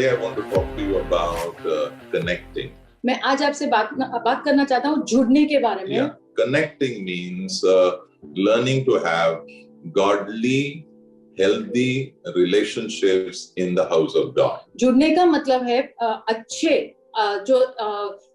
Today I want to talk to you about connecting. मैं आज आपसे बात करना चाहता हूँ जुड़ने के बारे में. Yeah, connecting means learning to have godly, healthy relationships in the house of God. जुड़ने का मतलब है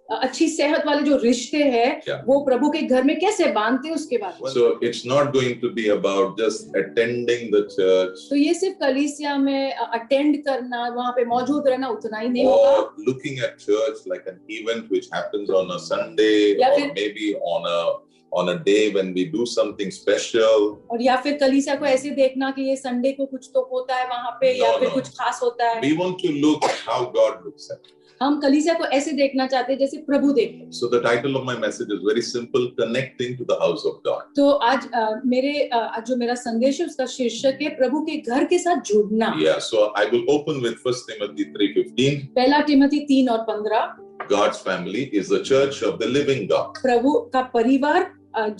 अच्छी सेहत वाले जो रिश्ते हैं वो प्रभु के घर में कैसे बांधते हैं उसके बारे में. So it's not going to be about just attending the church. तो ये सिर्फ कलीसिया में अटेंड करना, वहाँ पे मौजूद रहना उतना ही नहीं होगा. Or looking at church like an event which happens on a Sunday or maybe on a day when we do something special. और या फिर कलीसिया को ऐसे देखना कि ये संडे को कुछ तो होता है वहाँ पे या फिर कुछ खास होता है. We want to look how God looks at it. हम कलीसिया को ऐसे देखना चाहते हैं जैसे प्रभु देखते हैं. So the title of my message is very simple: connecting to the house of God. तो आज जो मेरा संदेश है उसका शीर्षक है प्रभु के घर के साथ जुड़ना. Yeah, so I will open with 1 Timothy 3:15. पहला तिमोथी 3 और 15. God's family is the church of the living God. प्रभु का परिवार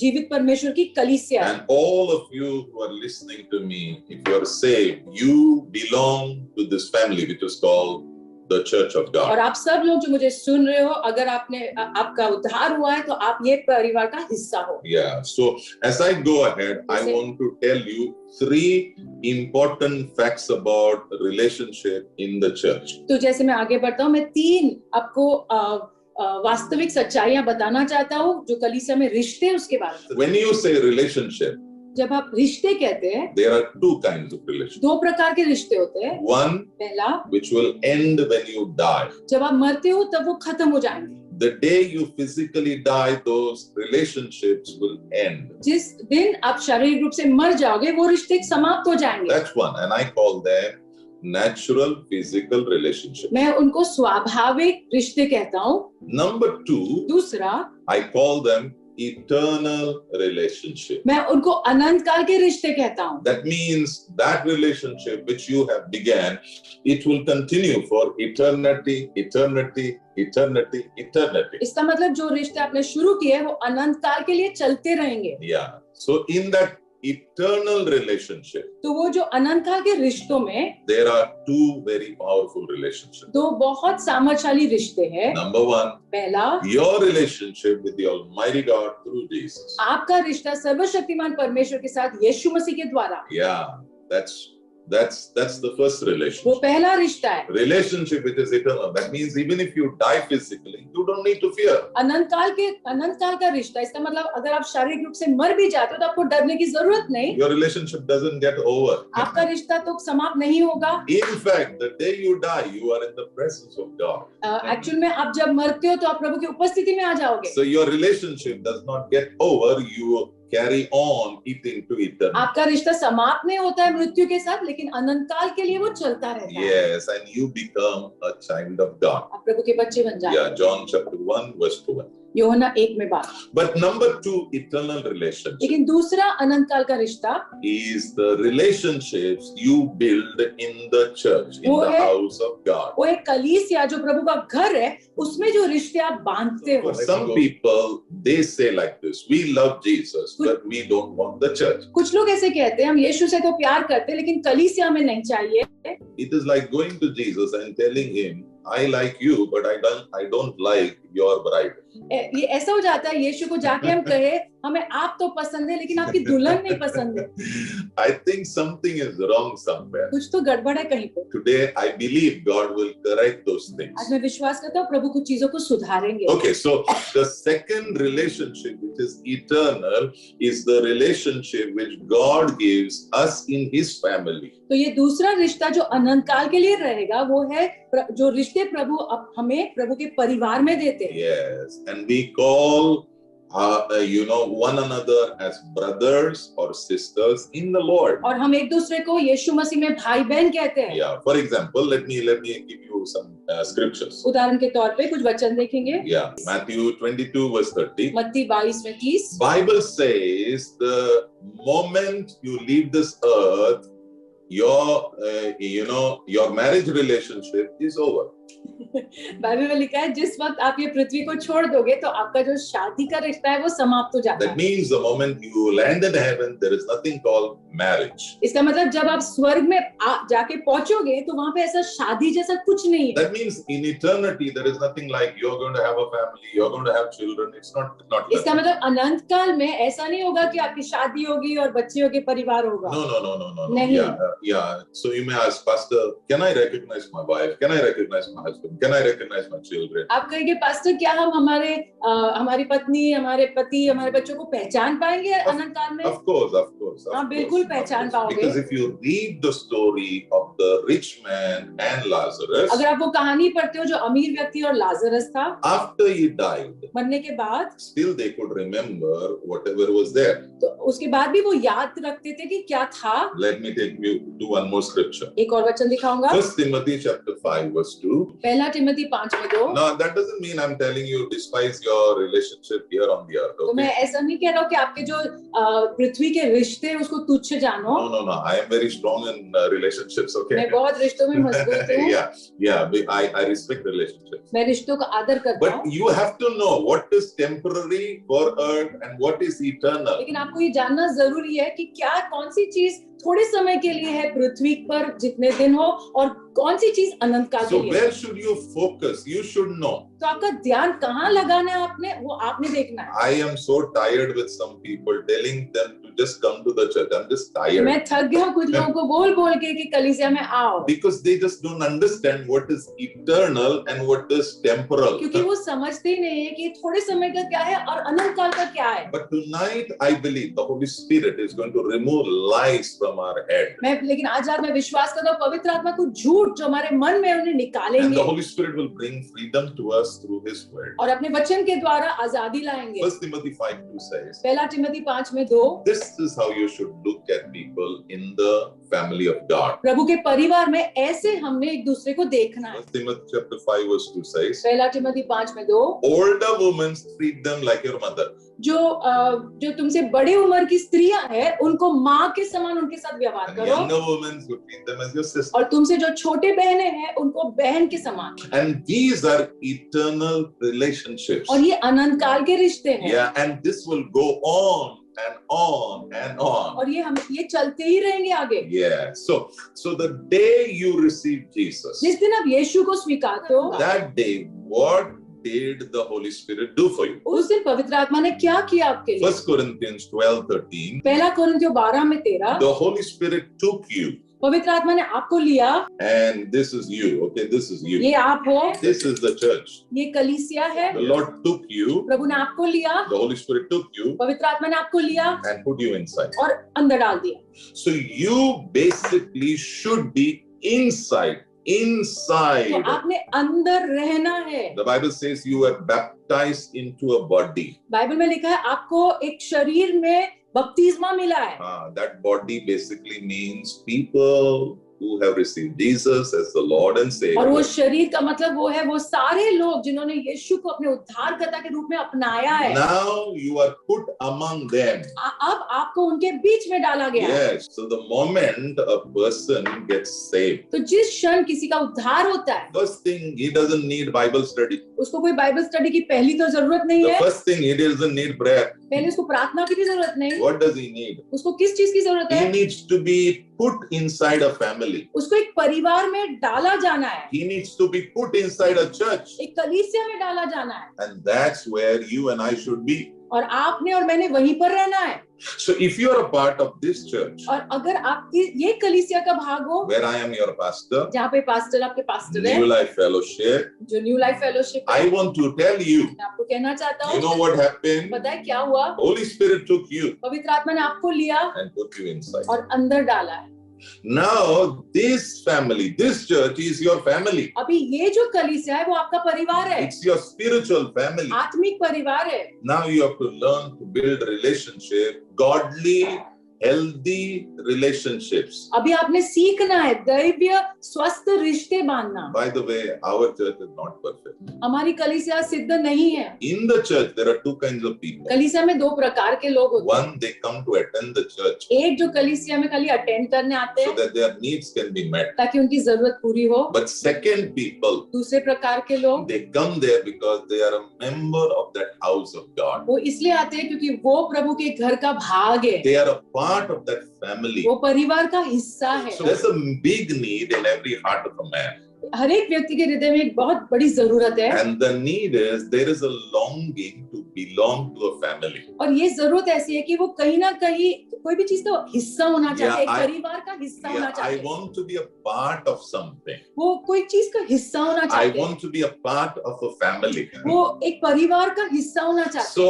जीवित परमेश्वर की कलीसिया है. And all of you who are listening to me, if you are saved, you belong to this family which is called the church of God. और आप सब लोग जो मुझे सुन रहे हो, अगर आपका उद्धार हुआ है तो आप ये परिवार का हिस्सा हो. Yeah, so as I go ahead, I want to tell you 3 important facts about relationship in the church. तो जैसे मैं आगे बढ़ता हूँ, मैं 3 आपको वास्तविक सच्चाइयां बताना चाहता हूँ जो कलीसिया में रिश्ते उसके बारे में. When you say relationship, जब आप रिश्ते कहते हैं, there are 2 kinds of relationships. 2 प्रकार के रिश्ते होते हैं. One, पहला, which will end when you die. जब आप मरते हो तब वो खत्म हो जाएंगे. The day you physically die, those relationships will end. जिस दिन आप शारीरिक रूप से मर जाओगे वो रिश्ते समाप्त हो जाएंगे. That's one, and I call them natural physical relationship. मैं उनको स्वाभाविक रिश्ते कहता हूँ. Number 2, दूसरा, I call them eternal relationship. मैं उनको अनंत काल के रिश्ते कहता हूँ. That means that relationship which you have began, it will continue for eternity, eternity, eternity, eternity. इसका मतलब जो रिश्ते आपने शुरू किए वो अनंत काल के लिए चलते रहेंगे. Yeah. So in that eternal relationship, तो वो जो अनंत काल के रिश्तों में there are 2 very powerful relationships. 2 बहुत सामर्थ्यशाली रिश्ते हैं. Number 1, पहला, your relationship with the Almighty God through Jesus. आपका रिश्ता सर्वशक्तिमान परमेश्वर के साथ यीशु मसीह के द्वारा. Yeah, that's the first वो relationship. पहला रिश्ता है. Relationship which is eternal. That means even if you die physically, you don't need to fear. अनंत काल का रिश्ता, इसका मतलब अगर आप शारीरिक रूप से मर भी जाते हो तो आपको डरने की जरूरत नहीं. Your relationship doesn't get over. आपका रिश्ता तो समाप्त नहीं होगा. In fact, the day you die, you are in the presence of God. Actual में आप जब मरते हो तो आप प्रभु की उपस्थिति में आ जाओगे. So your relationship does not get over. You carry on eating to eternity. आपका रिश्ता समाप्त नहीं होता है मृत्यु के साथ, लेकिन अनंत काल के लिए वो चलता रहता है. Yes, and you become a child of God. आप प्रभु के बच्चे बन जाते हैं. Yeah, John chapter 1 verse 2. यूहन्ना 1 में बात. But number 2, eternal relationship, लेकिन दूसरा अनंत काल का रिश्ता is the relationships you build in the church, in the house of God. वो एक कलीसिया जो प्रभु का घर है उसमें जो रिश्ते आप बांधते हो. For some people, they say like this: we love Jesus, but we don't want the church. कुछ लोग ऐसे कहते हैं हम यीशु से तो प्यार करते हैं लेकिन कलीसिया में नहीं चाहिए. It is like going to Jesus and telling him, I like you, but I don't like your bride. ये ऐसा हो जाता है यीशु को जाके हम कहे हमें आप तो पसंद है लेकिन आपकी दुल्हन नहीं पसंद है. I think something is wrong somewhere. कुछ तो गड़बड़ है कहीं पे. Today I believe God will correct those things. आज मैं विश्वास करता हूँ प्रभु कुछ चीजों को सुधारेंगे. Okay, so the second relationship which is eternal is the relationship which God gives us in His family. तो ये दूसरा रिश्ता जो अनंत काल के लिए रहेगा वो है जो रिश्ते प्रभु हमें प्रभु के परिवार में देते हैं. Yes, and we call one another as brothers or sisters in the Lord. और हम एक दूसरे को यीशु मसीह में भाई बहन कहते हैं. Yeah, for example, let me give you some scriptures. उदाहरण के तौर पे कुछ वचन देखेंगे. Yeah, Matthew 22 verse 30. मत्ती 22 में 30. Bible says the moment you leave this earth, your marriage relationship is over. Bible में लिखा है जिस वक्त आप ये पृथ्वी को छोड़ दोगे तो आपका जो शादी का रिश्ता है वो समाप्त हो जाता That है। means the moment you land in heaven, there is nothing called marriage. इसका मतलब जब आप स्वर्ग में जाके पहुंचोगे तो वहां पे ऐसा शादी जैसा कुछ नहीं है। That means in eternity, there is nothing like you're going to have a family, you're going to have children. It's not like इसका that. मतलब अनंत काल में ऐसा नहीं होगा कि आपकी शादी होगी और बच्चे होगी, परिवार होगा। No. नहीं। Yeah. So you may ask, Pastor, can I recognize my wife? Can I recognize my husband? Can I recognize my children? आप कहेंगे पास्टर क्या हम हमारी पत्नी, हमारे पति, हमारे बच्चों को पहचान पाएंगे अनंत काल में? Of course. हाँ, बिल्कुल पहचान पाओगे। Because if you read the story of the rich man and Lazarus, अगर आप वो कहानी पढ़ते हो जो अमीर व्यक्ति और लाजरस था, after he died, मरने के बाद still they could remember whatever was there. तो उसके बाद भी वो याद रखते थे कि क्या था। Let me take you to one more scripture. एक और वचन दिखाऊंगा। 1 Timothy chapter 5 verse 2. पहला Timothy 5:2। Now that doesn't mean I'm telling you despise your relationship here on the earth. तो मैं Okay? ऐसा नहीं कह रहा हूँ कि आपके जो पृथ्वी के रिश्ते हैं उसको तुच्छ जानो। No. I am very strong in relationships. Okay. मैं बहुत रिश्तों में मजबूत हूँ। Yeah. I respect relationships. मैं रिश्तों का आदर करता But हूँ। you have to know what is temporary for earth and what is eternal. लेकिन आपको ये जानना जरूरी है कि क्या कौन सी चीज थोड़े समय के लिए है पृथ्वी पर जितने दिन हो और कौन सी चीज अनंत काल So के लिए। where should you focus? You should know. तो आपका ध्यान कहाँ लगाना है आपने वो आपने देखना है। I am so tired with some people telling them to just come to the church. I'm just tired. मैं थक गया हूँ कुछ लोगों को बोल के कि कलीसिया में आओ, Because they just don't understand what is eternal and what is temporal. क्योंकि वो समझते ही नहीं है कि थोड़े समय का क्या है और अनंत काल का क्या है। But tonight, I believe the Holy Spirit is going to remove lies from our head. लेकिन आज रात मैं विश्वास करता हूँ पवित्र आत्मा को झूठ जो हमारे मन में उन्हें And निकालेंगे the Holy Spirit will bring freedom to us through His Word. और अपने वचन के द्वारा आजादी लाएंगे। 1 Timothy 5:2 says, पहला Timothy 5:2 this is how you should look at people in the family of God. प्रभु के परिवार में ऐसे हमने एक दूसरे को देखना है। 1 Timothy chapter 5 verse 2 says, पहला Timothy 5:2 older women treat them like your mother. जो तुमसे बड़े उम्र की स्त्रियां हैं उनको माँ के समान उनके साथ व्यवहार And करो younger women you treat them as your sister. और तुमसे जो छोटे बहनें हैं उनको बहन के समान। And these are eternal relationships. और ये अनंत काल के रिश्ते हैं। Yeah, and this will go on and on and on. और ये चलते ही रहेंगे आगे। Yeah. So the day you receive Jesus, जिस दिन आप यीशु को स्वीकारते हो, that day, what did the Holy Spirit do for you? उस दिन पवित्र आत्मा ने क्या किया आपके लिए? 1 Corinthians 12:13. पहला कोरिन्थियों 12:13 The Holy Spirit took you, पवित्र आत्मा ने आपको लिया। and this is you. Okay, this is you. ये आप हो, This is the church. ये कलीसिया है। The Lord took you. प्रभु ने आपको लिया, The Holy Spirit took you पवित्र आत्मा ने आपको लिया and put you inside. और अंदर डाल दिया। So you basically should be inside. तो आपने अंदर रहना है। The Bible says you are baptized into a body. Bible में लिखा है आपको एक शरीर में बपतिस्मा मिला है। That body basically means people who have received Jesus as the Lord and Savior. और वो शरीर का मतलब वो है वो सारे लोग जिन्होंने यीशु को अपने उद्धारकर्ता के रूप में अपनाया है। Now you are put among them. अब आपको उनके बीच में डाला गया है। Yes. So the moment a person gets saved, तो जिस क्षण किसी का उद्धार होता है, first thing he doesn't need Bible study. उसको कोई बाइबल स्टडी की पहली तो जरूरत नहीं The है। first thing he doesn't need prayer. पहले उसको प्रार्थना की भी जरूरत नहीं। What does he need? उसको किस चीज की जरूरत He है? needs to be put inside a family. उसको एक परिवार में डाला जाना है, He needs to be put inside a church. एक कलीसिया में डाला जाना है। And that's where you and I should be. और आपने और मैंने वहीं पर रहना है। So if you are a part of this church, और अगर आप ये कलीसिया का भाग हो, where I am your pastor, जहाँ पे पास्टर आपके पास्टर है, New Life Fellowship, जो न्यू लाइफ फेलोशिप है, I want to tell you, मैं आपको कहना चाहता you हूँ, know what happened? पता है क्या हुआ? Holy Spirit took you पवित्र आत्मा ने आपको लिया and put you inside. और अंदर डाला है। Now this family, this church is your family. अभी ये जो कलीसिया है वो आपका परिवार है, It's your spiritual family. आत्मिक परिवार है। Now you have to learn to build relationship, godly healthy relationships. अभी आपने सीखना है दैवीय स्वस्थ रिश्ते बांधना। By the way, our church is not perfect. हमारी कलीसिया सिद्ध नहीं है। In the church, there are two kinds of people. कलीसिया में दो प्रकार के लोग होते हैं। One, they come to attend the church एक जो कलीसिया में खाली अटेंड करने आते so हैं that their needs can be met. ताकि उनकी जरूरत पूरी हो। But second people, दूसरे प्रकार के लोग they come there because they are a member of that house of God. वो इसलिए आते हैं क्योंकि वो प्रभु के घर का भाग है, They are a part of that family. वो परिवार का हिस्सा है। So there's a big need in every heart of a man. हर एक व्यक्ति के हृदय में एक बहुत बड़ी जरूरत है And the need is there is a longing to belong to a family. और ये जरूरत ऐसी है कि वो कहीं ना कहीं कोई भी चीज का हिस्सा होना चाहते हैं, एक परिवार का हिस्सा होना I चाहते हैं। want to be a part of something. वो कोई चीज का हिस्सा होना I चाहते हैं, want to be a part of a family. वो एक परिवार का हिस्सा होना चाहते हैं। So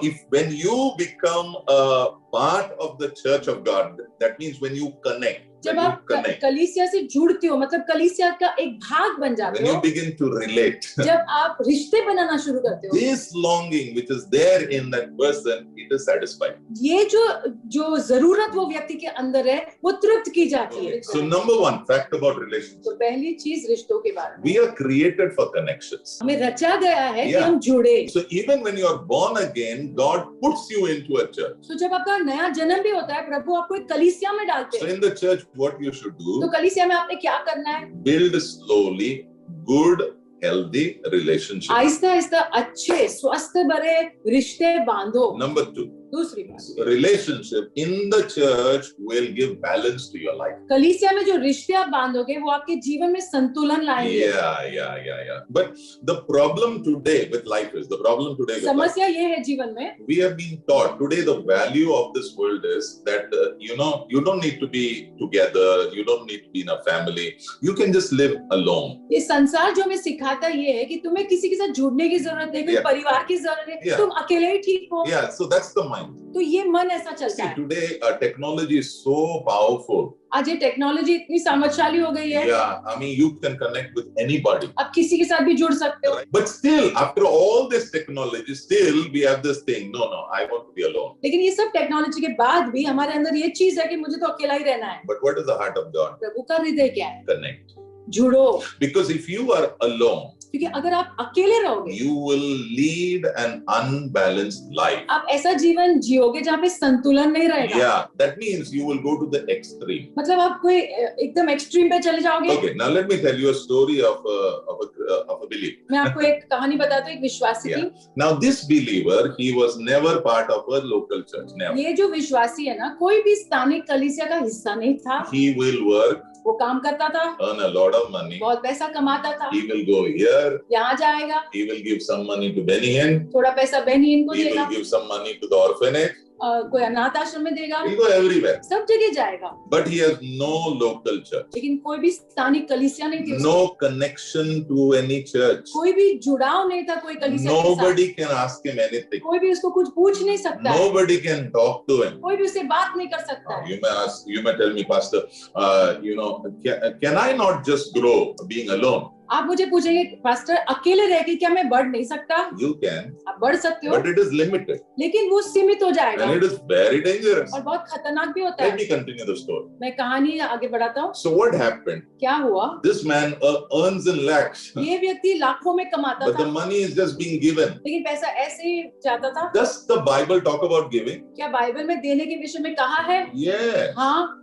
if when you become a part of the church of God, that means when you connect. जब When you आप connect, कलीसिया से जुड़ते हो मतलब कलीसिया का एक भाग बन जाते when you हो, begin to relate, जब आप रिश्ते बनाना शुरू करते हो, this longing which is there in that person, it is satisfied. ये जो जरूरत वो व्यक्ति के अंदर है वो तृप्त की जाती है। So number one fact about relationships, तो पहली चीज रिश्तों के बारे में, we are created for connections. हमें रचा गया है कि Yeah. हम जुड़े। So even when you are born again, God puts you into a church. तो जब आपका नया जन्म भी होता है प्रभु आपको एक कलीसिया में डालते So हैं। in the church, what you should तो do, कलीसिया में आपने क्या करना है? build slowly good, healthy relationships. Aahista Aahista अच्छे स्वस्थ भरे रिश्ते बांधो। Number two, दूसरी बात, relationship in the church will give balance to your life. कलीसिया में जो रिश्ते आप बांधोगे वो आपके जीवन में संतुलन लाएंगे। Yeah. But the problem today with life is, समस्या ये है जीवन में, we have been taught today the value of this world is that you don't need to be together, you don't need to be in a family, you can just live alone. ये संसार जो हमें सिखाता ये है कि तुम्हें किसी के साथ जुड़ने की जरूरत नहीं, कोई Yeah. परिवार की जरूरत नहीं, Yeah. तुम अकेले ही ठीक हो। Yeah, so that's the mind. तो ये मन ऐसा चलता See, है। today technology is so powerful. आज ये टेक्नोलॉजी इतनी सामर्थ्यशाली हो गई है, Yeah, I mean you can connect with anybody. आप किसी के साथ भी जुड़ सकते हो। But still, after all this technology, still we have this thing. No, I want to be alone. लेकिन ये सब टेक्नोलॉजी के बाद भी हमारे अंदर ये चीज है कि मुझे तो अकेला ही रहना है। But what is the heart of God? प्रभु का हृदय क्या है? Connect. Judo, Because if you are alone, क्योंकि अगर आप अकेले रहोगे you will lead an unbalanced life. आप ऐसा जीवन जियोगे जहाँ पे संतुलन नहीं रहेगा। Yeah, that means you will go to the extreme. मतलब आप कोई एकदम एक्सट्रीम पे चले जाओगे। Okay, now let me tell you a story of a believer. मैं आपको एक कहानी बताता हूँ, एक विश्वासी की। Now this believer, he was never part of a local church. Never. ये जो विश्वासी है ना, कोई भी स्थानिक कलीसिया का हिस्सा नहीं था। He will work, वो काम करता था, earn a lot of money. बहुत पैसा कमाता था, He will go here. यहाँ जाएगा, He will give some money to Benny Hinn. थोड़ा पैसा बेनियन को He देगा, will give some money to the orphanage. कोई अनाथ आश्रम में देगा, He'll go everywhere. सब जगह जाएगा, But he has no local church. लेकिन कोई भी स्थानिक कलीसिया नहीं थी उसकी। No connection to any church. कोई भी जुड़ाव नहीं था कोई कलीसिया के साथ। Nobody can ask him anything. कोई भी उसको कुछ पूछ नहीं सकता है, Nobody can talk to him. कोई भी उससे बात नहीं कर सकता है। You may tell me, Pastor, can I not just grow being alone? आप मुझे पूछेंगे पास्टर अकेले रह के क्या मैं बढ़ नहीं सकता? You can, आप बढ़ सकते हो, but it is limited लेकिन वो सीमित हो जाएगा and it is very dangerous. और बहुत खतरनाक भी होता Let है। me continue the story. मैं कहानी आगे बढ़ाता हूँ। So what happened? क्या हुआ? This man earns in lakhs, ये व्यक्ति लाखों में कमाता but था, the money is just being given. लेकिन पैसा ऐसे ही जाता था। Does the Bible talk about giving? क्या बाइबल में देने के विषय में कहा है? Yeah. हाँ,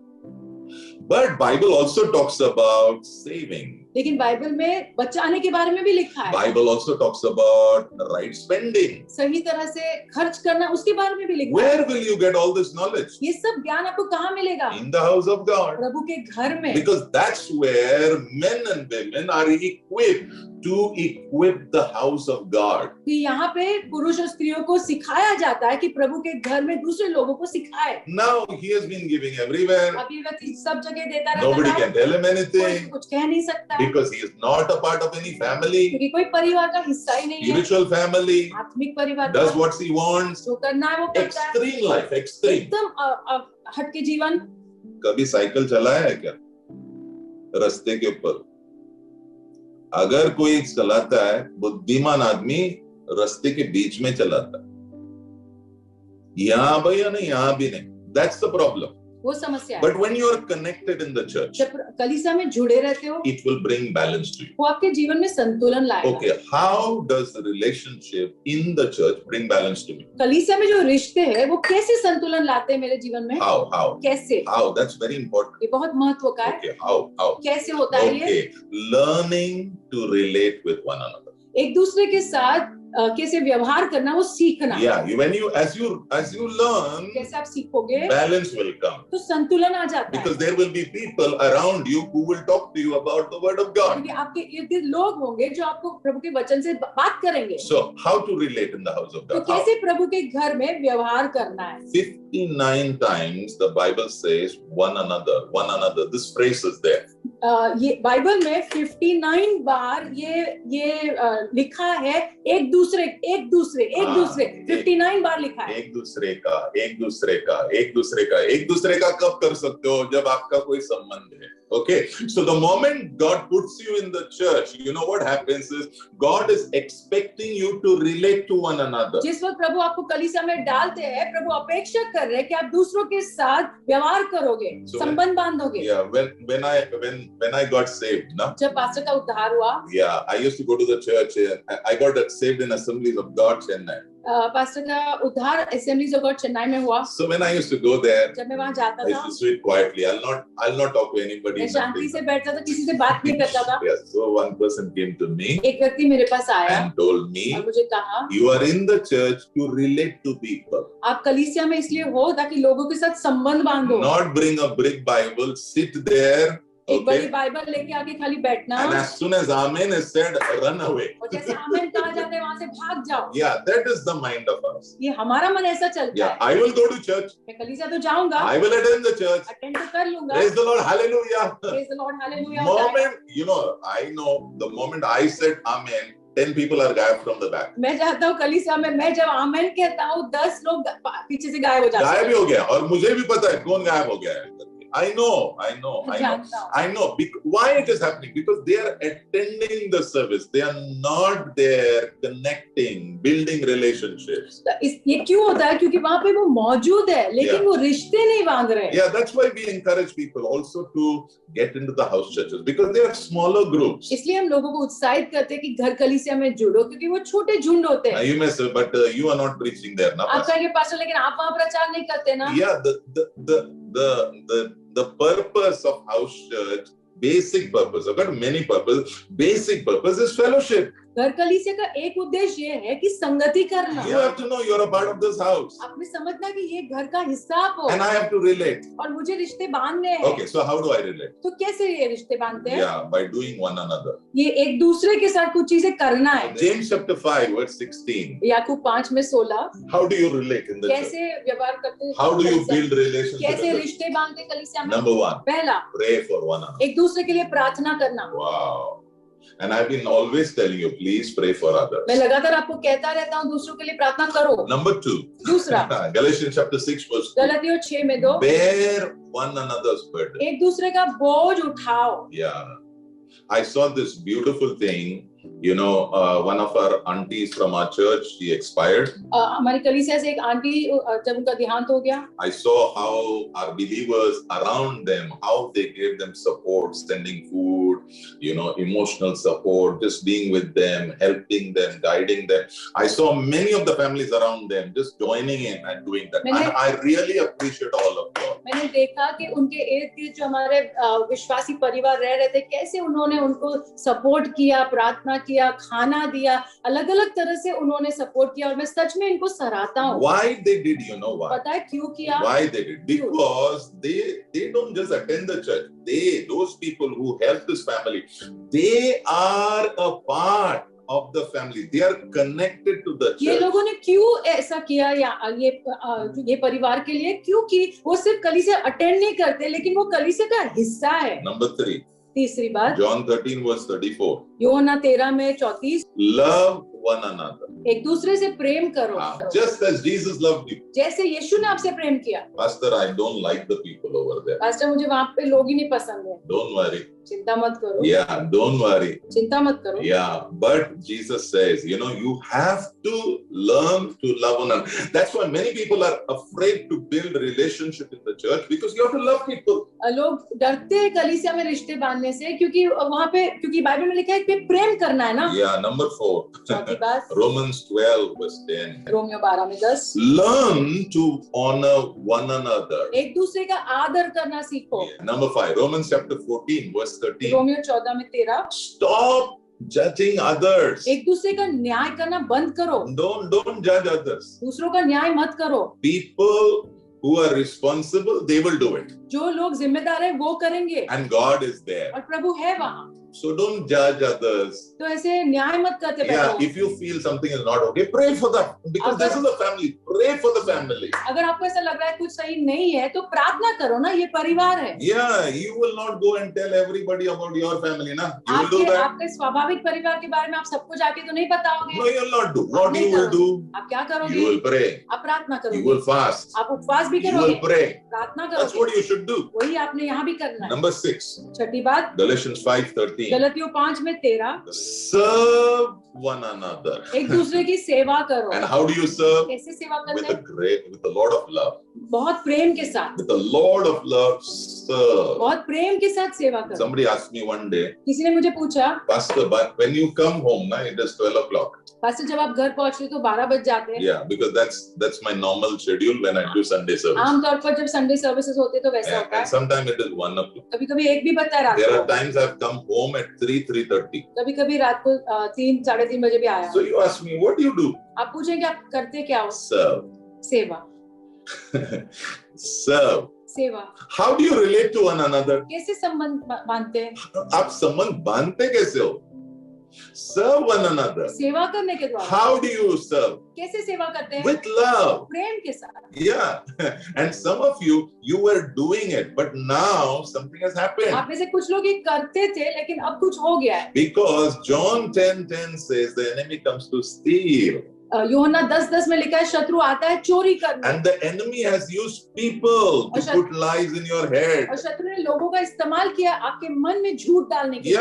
But Bible also talks about saving. लेकिन बाइबल में बचाने के बारे में भी लिखा है। Bible also talks about right spending. सही तरह से खर्च करना उसके बारे में भी लिखा है। Where will you get all this knowledge? ये सब ज्ञान आपको कहाँ मिलेगा? In the house of God. प्रभु के घर में। Because that's where men and women are equipped to equip the house of God. कि यहाँ पे पुरुष और स्त्रियों को सिखाया जाता है कि प्रभु के घर में दूसरे लोगों को सिखाए। Now he has been giving everywhere. अब ये व्यक्ति सब जगह देता रहता Nobody है, can tell him कोई anything कुछ कह नहीं सकता है, because he is not a part of any family, क्योंकि कोई परिवार का हिस्सा ही नहीं है। spiritual family, आत्मिक परिवार does का what he wants. जो करना है वो करता है। Extreme life, extreme. एकदम हटके जीवन। कभी साइकिल चलाया है क्या? रास्ते के ऊपर अगर कोई चलाता है, बुद्धिमान आदमी रास्ते के बीच में चलाता है, यहाँ भैया नहीं, यहाँ भी नहीं. That's the problem. वो समस्या है. But when you are connected in the church, जब कलीसिया में जुड़े रहते हो, it will bring balance to you. वो आपके जीवन में संतुलन लाएगा. Okay, how does the relationship in the church bring balance to me? कलीसिया में जो रिश्ते हैं वो कैसे संतुलन लाते हैं मेरे जीवन में? How? कैसे? How? That's very important. ये बहुत महत्व का है. Okay, how? कैसे होता है ये? Okay, learning to relate with one another. एक दूसरे के साथ कैसे व्यवहार करना, वो सीखना. Yeah, as you learn, कैसे आप सीखोगे, balance will come. तो संतुलन आ जाता है. Because there will be people around you who will talk to you about the word of God. क्योंकि आपके इर्द गिर्द लोग होंगे जो आपको प्रभु के वचन से बात करेंगे. So how to relate in the house of तो God? कैसे प्रभु के घर में व्यवहार करना है. 59 times the Bible says one another. This phrase is there. ये बाइबल में 59 बार ये लिखा है एक दूसरे 59 बार लिखा है. एक दूसरे का कब कर सकते हो? जब आपका कोई संबंध है. Okay, so the moment God puts you in the church, you know what happens is God is expecting you to relate to one another. जिस वक्त प्रभु आपको कलीसिया में डालते हैं, प्रभु अपेक्षा कर रहे हैं कि आप दूसरों के साथ व्यवहार करोगे, संबंध बांधोगे. Yeah, when I got saved, na? जब पास्टर का उद्धार हुआ, yeah, I used to go to the church. I got saved in Assemblies of God, Chennai. Pastor का उद्धार असेंबलीज ऑफ गॉड चेन्नई में हुआ. So when I used to go there, जब मैं वहां जाता I था, used to sit quietly. I'll not talk to anybody. मैं शांति से बैठता था, किसी से बात नहीं करता था. Yes, so one person came to me एक व्यक्ति मेरे पास आया and told me, और मुझे कहा, you are in the church to relate to people. आप कलीसिया में इसलिए हो ताकि लोगों के साथ संबंध बांधो. Not bring a brick Bible, sit there. एक बड़ी Okay. बाइबल लेके आके खाली बैठना, And as soon as Amen is said, run away. और जैसे आमेन कहा जाता है वहां से भाग जाओ. Yeah, that is the mind of us. ये हमारा मन ऐसा चलता Yeah, है. I will go to church. मैं कलीसिया तो जाऊंगा, I will attend the church. Attend तो कर लूंगा. Praise the Lord. Hallelujah. Praise the Lord, hallelujah होता है. Moment, I know the moment I said Amen, 10 people are gathered from the back. मैं जाता हूँ कलीसिया में, मैं जब आमेन कहता हूँ 10 लोग पीछे से गायब हो जाते गायब हैं. ही हो गया और मुझे भी पता है कौन गायब हो गया है. I know. जानता हूँ. I know. Why it is happening? Because they are attending the service. They are not there connecting, building relationships. ये क्यों होता है? क्योंकि वहाँ पे वो मौजूद है, लेकिन Yeah. वो रिश्ते नहीं बांध रहे. Yeah, that's why we encourage people also to get into the house churches because they are smaller groups. इसलिए हम लोगों को उत्साहित करते हैं कि घर कलीसिया में जुड़ो, क्योंकि वो छोटे झुंड होते हैं. You may say, but you are not preaching there, na? आप कहेंगे पास्टर, लेकिन आप वहाँ प्रचार नहीं करते ना. Yeah, the purpose of house church, basic purpose. I've got many purposes. Basic purpose is fellowship. घर कलीसिया का एक उद्देश्य ये है कि संगति करना. You have to know you're a part of this house. आपने समझना कि ये घर का हिस्सा आप हो. And I have to relate. और मुझे रिश्ते बांधने हैं. Okay, so how do I relate? तो कैसे ये रिश्ते बांधते हैं? Yeah, by doing one another. ये एक दूसरे के साथ कुछ चीजें करना है. James chapter 5 verse 16. याकूब 5 में 16. How do you relate in the church? कैसे व्यवहार करते हैं? How do you build relationships? कैसे रिश्ते बांधते हैं कलीसिया में? Number 1, पहला, pray for one another. एक दूसरे के लिए प्रार्थना करना. Wow. And I've been always telling you, please pray for others. मैं लगातार आपको कहता रहता हूँ दूसरों के लिए प्रार्थना करो. Number 2. दूसरा, Galatians chapter 6 verse 2. गलतियों 6 में 2. Bear one another's burden. एक दूसरे का बोझ उठाओ. Yeah. I saw this beautiful thing. One of our aunties from our church, she expired. हमारी कलीसिया से एक आंटी जब उनका देहांत हो गया, I saw how our believers around them, how they gave them support, sending food, emotional support, just being with them, helping them, guiding them. I saw many of the families around them just joining in and doing that. And I really appreciate all of you. मैंने देखा कि उनके इर्द गिर्द जो हमारे विश्वासी परिवार रह रहे थे, कैसे उन्होंने उनको सपोर्ट किया, प्रार्थना किया, खाना दिया, अलग अलग तरह से उन्होंने सपोर्ट किया, और मैं सच में इनको सराहता हूँ. Why they did, why? पता है क्यों किया? Why they did? Because they don't just attend the church. Those people who help this family, they are a part of the family. They are connected to the church. ये लोगों ने क्यों ऐसा किया, या ये परिवार के लिए क्योंकि वो सिर्फ कलीसिया अटेंड नहीं करते, लेकिन वो कलीसिया का हिस्सा है. Number 3. तीसरी बात, John 13 verse 34. यूहन्ना 13 में 34. Love one another. एक दूसरे से प्रेम करो, Just as Jesus loved you. जैसे यीशु ने आपसे प्रेम किया। Pastor, I don't like the people over there. Pastor, मुझे वहाँ पे लोग ही नहीं पसंद है। Don't worry. चिंता मत करो। Yeah, don't worry. चिंता मत करो। Yeah, but Jesus says, you know, you have to learn to love one another. That's why many people are afraid to build relationship in the church, because you have to love people. लोग डरते हैं कलीसिया में रिश्ते बांधने से, क्योंकि वहाँ पे, क्योंकि बाइबल में लिखा है कि प्रेम करना है ना। Yeah, number 4. चौथी बात, Romans 12 verse 10. Romeo 12:10। Learn to honor one another. एक दूसरे का आदर करना सीखो। Yeah. Number 5. Romans chapter 14 verse 13. Romeo 14:13। Stop judging others. एक दूसरे का न्याय करना बंद करो। Don't judge others. दूसरों का न्याय मत करो। People who are responsible, they will do it. जो लोग जिम्मेदार है वो करेंगे, And God is there. और प्रभु है वहाँ। So don't judge others. तो ऐसे न्याय मत करते Yeah, बैठो। if you feel something is not okay, pray for them. Because this is a family. Pray for the family. अगर आपको ऐसा लग रहा है कुछ सही नहीं है तो प्रार्थना करो ना, ये परिवार है। Yeah, you will not go and tell everybody about your family, na? You will do that. आपके स्वाभाविक परिवार के बारे में आप सबको जाके तो नहीं बताओगे। No, you will not do. What you will do? आप क्या करोगे? You will pray. आप प्रार्थना You करोगे। will fast. आप उपवास भी You करोगे। will pray. प्रार्थना That's करोगे। what you should do. वही आपने यहाँ भी करना है। Number 6. छठी बात, Galatians 5:13. गलतियों 5:13। Serve one another. एक दूसरे की सेवा करो। And how do you serve? कैसे सेवा With करते हैं? with a lot of love. बहुत प्रेम के साथ। With a lot of love, serve. बहुत प्रेम के साथ सेवा करो। Somebody asked me one day, किसी ने मुझे पूछा, Pastor, but when you come home, na, it is 12 o'clock. Pastor जब आप घर पहुंचते तो 12 बज जाते हैं। Yeah, because that's my normal schedule when I do Sunday service. आमतौर पर जब संडे सर्विसेज होते तो वैसा होता And है। sometimes it is 1 o'clock. कभी-कभी 1 भी बजता है रात There are को। times I've come home at 3:30. कभी-कभी रात को 3, 3:30 बजे भी आया। So you ask me, what do you do? आप पूछेंगे आप करते क्या हो? Serve. सेवा। Serve. सेवा। How do you relate to one another? कैसे संबंध बांधते हैं? आप संबंध बांधते कैसे हो? Serve one another. सेवा करने के द्वारा। How do you serve? कैसे सेवा करते हैं? With love. प्रेम के साथ। Yeah. And some of you were doing it, but now something has happened. आप में से कुछ लोग ये करते थे, लेकिन अब कुछ हो गया है। Because John 10:10 says the enemy comes to steal. यूहन्ना 10:10 में लिखा है शत्रु आता है चोरी करने। And the enemy has used people to put lies in your head. और शत्रु ने लोगों का इस्तेमाल किया आपके मन में झूठ डालने के लिए।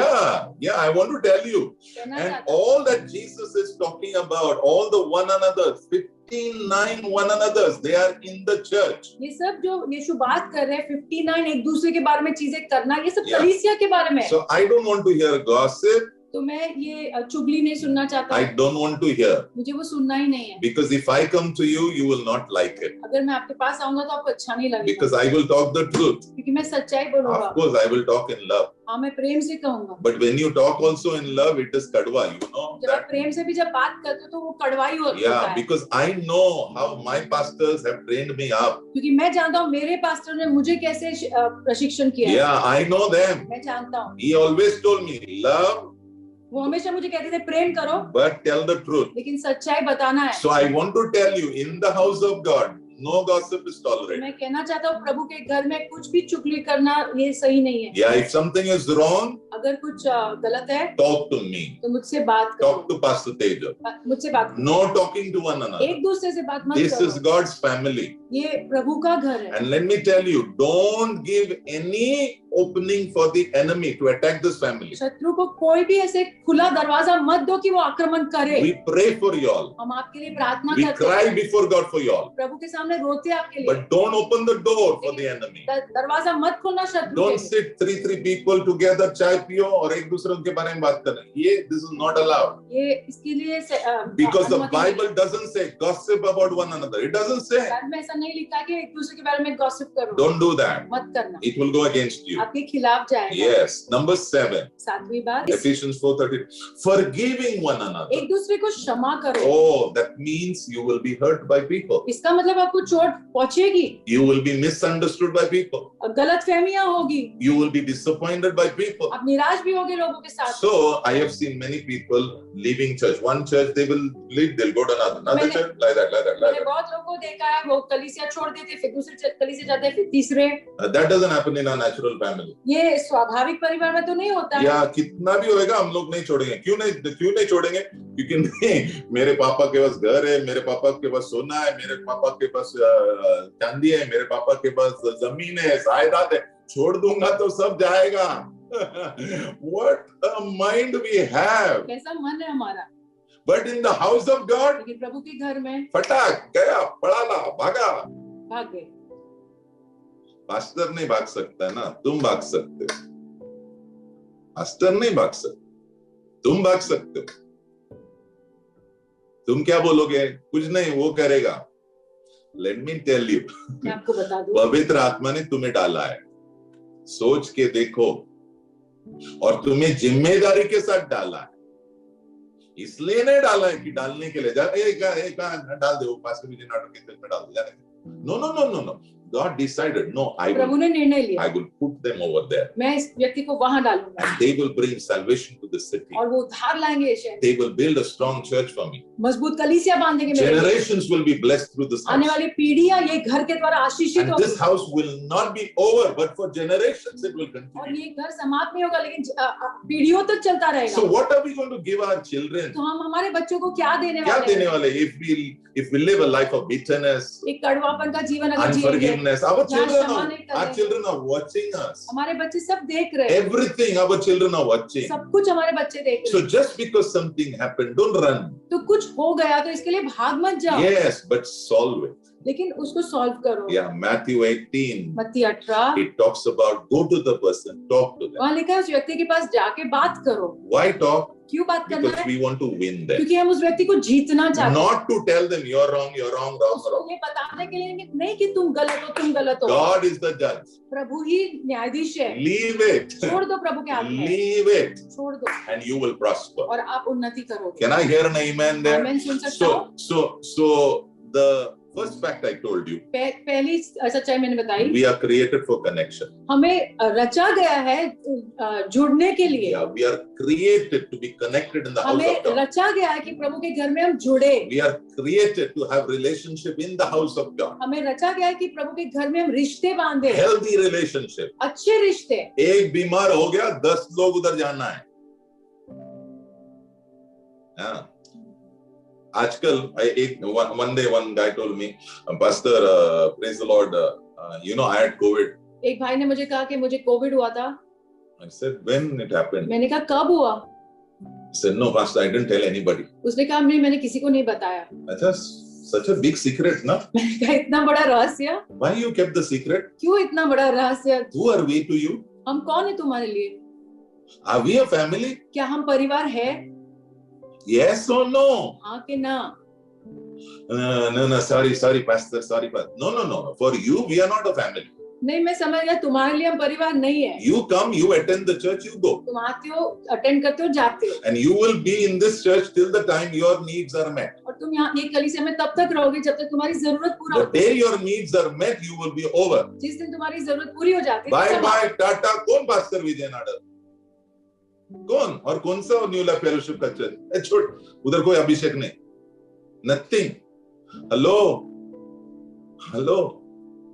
Yeah, I want to tell you. कहना And चाहता हूं। all that Jesus is talking about, all the one another, 59 one another's, they are in the church. ये सब जो यीशु बात कर रहे हैं 59 एक दूसरे के बारे में चीजें करना, ये सब Yeah. कलीसिया के बारे में है। So I don't want to hear gossip. तो मैं ये चुगली नहीं सुनना चाहता I हूँ। don't want to hear. मुझे वो सुनना ही नहीं है। Because if I come to you, you will not like it. अगर मैं आपके पास आऊंगा तो आपको अच्छा नहीं लगेगा। Because I will talk the truth. क्योंकि मैं सच्चाई बोलूंगा। Of course, I will talk in love. हाँ, मैं प्रेम से कहूंगा। But when you talk also in love, it is kadwa, you know. जब आप प्रेम से भी जब बात करते हो तो वो कड़वाई होता Yeah, है। because I know how my pastors have trained me up. क्योंकि मैं जानता हूँ मेरे पास्टर ने मुझे कैसे प्रशिक्षण किया है। Yeah, I know them. मैं जानता हूँ। He always told me, love, वो हमेशा मुझे कहते थे प्रेम करो, but tell the truth. लेकिन सच्चाई बताना है। So I want to tell you, in the house of God, no gossip is tolerated. मैं कहना चाहता हूँ प्रभु के घर में कुछ भी चुगली करना ये सही नहीं है। Yeah, if something is wrong, अगर कुछ गलत है talk to me. तो मुझसे बात Talk करो। to Pastor Tejo. मुझसे बात करो। No talking to one another. एक दूसरे से बात मत This करो। is God's family. ये प्रभु का घर है। And let me tell you, don't give any opening for the enemy to attack this family. शत्रु को कोई भी ऐसे खुला दरवाजा मत दो कि वो आक्रमण करे। We pray for y'all. हम आपके लिए प्रार्थना We करते cry हैं। before God for y'all. प्रभु के सामने रोते हैं आपके लिए। But don't open the door for the enemy. दरवाजा मत खोलना शत्रु Don't के लिए। sit three people together, चाय पियो और एक दूसरे उनके बारे में बात करें. ये this is not allowed. ये इसके लिए Because the अनुमति नहीं है। Bible doesn't say gossip about one another. It doesn't say. Bible में ऐसा नहीं लिखा कि एक दूसरे के बारे में गॉसिप करो। Don't do that. मत करना। It will go against you. आपके खिलाफ जाएगा। Yes. Number 7. 7वीं बात, Ephesians 4:13. Forgiving one another. एक दूसरे को क्षमा करो। Oh, that means you will be hurt by people. इसका मतलब आपको चोट पहुंचेगी, You will be misunderstood by people. गलतफहमियां होगी, You will be disappointed by people. आप निराश भी होगे लोगों के साथ। So I have seen many people leaving church. One church they will leave, they'll go to another church, like that. मैंने बहुत लोगों को देखा है, वो कलीसिया छोड़ देते, फिर दूसरे कलीसिया जाते, फिर तीसरे। That doesn't happen in our natural family. family. ये स्वाभाविक परिवार में तो नहीं होता है। या कितना भी होएगा हम लोग नहीं छोड़ेंगे। क्यों नहीं छोड़ेंगे? क्योंकि नहीं, मेरे पापा के पास घर है, मेरे पापा के पास सोना है, मेरे पापा के पास चांदी है, मेरे पापा के पास जमीन है, जायदाद है, छोड़ दूंगा तो सब जाएगा। What a mind we have. कैसा मन है हमारा। But in the house of God, लेकिन प्रभु के घर में फटाक गया, पढ़ाला, भागा। भाग गए। पास्टर नहीं भाग सकता ना, तुम भाग सकते हो। पास्टर नहीं भाग सकते, तुम भाग सकते हो। तुम क्या बोलोगे? कुछ नहीं, वो करेगा। Let me tell you, मैं आपको बता दूं, पवित्र आत्मा ने तुम्हें डाला है। सोच के देखो, और तुम्हें जिम्मेदारी के साथ डाला है। इसलिए नहीं डाला है कि डालने के लिए डाल दे, वो पास्टर विजय नाटक के में डाल दे। No no no no no, God decided, no, प्रभु ने निर्णय लिया, I will put them over there. मैं इस व्यक्ति को वहां डालूंगा, And they will bring salvation to the city. और वो उद्धार लाएंगे इस शहर। They will build a strong church for me. मजबूत कलीसिया बांधेंगे मेरे लिए। Generations will be blessed through this आने house. वाली पीढ़ियां ये घर के द्वारा आशीषित And होगी। this house will not be over, but for generations it will और continue. ये घर समाप्त नहीं होगा, लेकिन पीढ़ियों तक चलता रहेगा। So what are we going to give our children? तो हम हमारे बच्चों को क्या देने क्या वाले देने हैं? वाले? If we live a life of bitterness, एक कड़वापन का जीवन अगर जिएंगे, unforgiveness, our नहीं children are watching us. हमारे बच्चे सब देख रहे हैं, Everything our children are watching. सब कुछ हमारे बच्चे देख रहे So हैं। just because something happened, don't run. तो कुछ हो गया तो इसके लिए भाग मत जाओ, Yes, but solve it. लेकिन उसको सॉल्व करो। Yeah, Matthew 18. मत्ती 18 It talks about go to the person, talk to them. वहाँ लिखा है उस व्यक्ति के पास जाके बात करो। Why talk? क्यों बात करना Because है? we want to win them. क्योंकि हम उस व्यक्ति को जीतना चाहते हैं। Not to tell them you're wrong, wrong. उसको ये बताने के लिए नहीं कि तुम गलत हो। God is the judge. प्रभु ही न्यायाधीश है। Leave it. छोड़ दो प्रभु के हाथ में, Leave it. छोड़ दो And you will prosper. और आप उन्नति करोगे। Can I hear an amen there? आमेन सुन सकता हूँ। So the first fact I told you, पहली सच्चाई मैंने बताई, we are created for connection. हमें रचा गया है जुड़ने के लिए। Yeah, we are created to be connected in the house हमें of God. रचा गया है कि प्रभु के घर में हम जुड़े। We are created to have relationship in the house of God. हमें रचा गया है कि प्रभु के घर में हम रिश्ते बांधे, Healthy relationship. अच्छे रिश्ते। एक बीमार हो गया, 10 लोग उधर जाना है। हाँ। आजकल one guy told me, Pastor, praise the Lord, I had COVID. एक भाई ने मुझे कहा कि मुझे कोविड हुआ था। I said, when it happened? मैंने कहा कब हुआ? He said, no, Pastor, I didn't tell anybody. उसने कहा नहीं, मैंने किसी को नहीं बताया। अच्छा, such a big secret, na? मैंने कहा इतना बड़ा रहस्य? Why you kept the secret? क्यों इतना बड़ा रहस्य? Who are we to you? हम कौन है तुम्हारे लिए? Are we a family? क्या हम परिवार है? Yes or no? हाँ कि ना? No, sorry, Pastor, sorry, Pastor. No. For you, we are not a family. नहीं, मैं समझ गया, तुम्हारे लिए हम परिवार नहीं है। You come, you attend the church, you go. तुम आते हो, अटेंड करते हो, जाते हो। And you will be in this church till the time your needs are met. और तुम यहाँ ये कलीसिया में तब तक रहोगे जब तक तुम्हारी जरूरत पूरा The होती day your needs are met, you will be over. जिस दिन तुम्हारी जरूरत पूरी हो जाती है, Bye, Tata. कौन Pastor विजय नाडर? कौन? और कौन सा न्यू लाइफ फेलोशिप का चर्च? छोड़, उधर कोई अभिषेक नहीं। Nothing. Hello.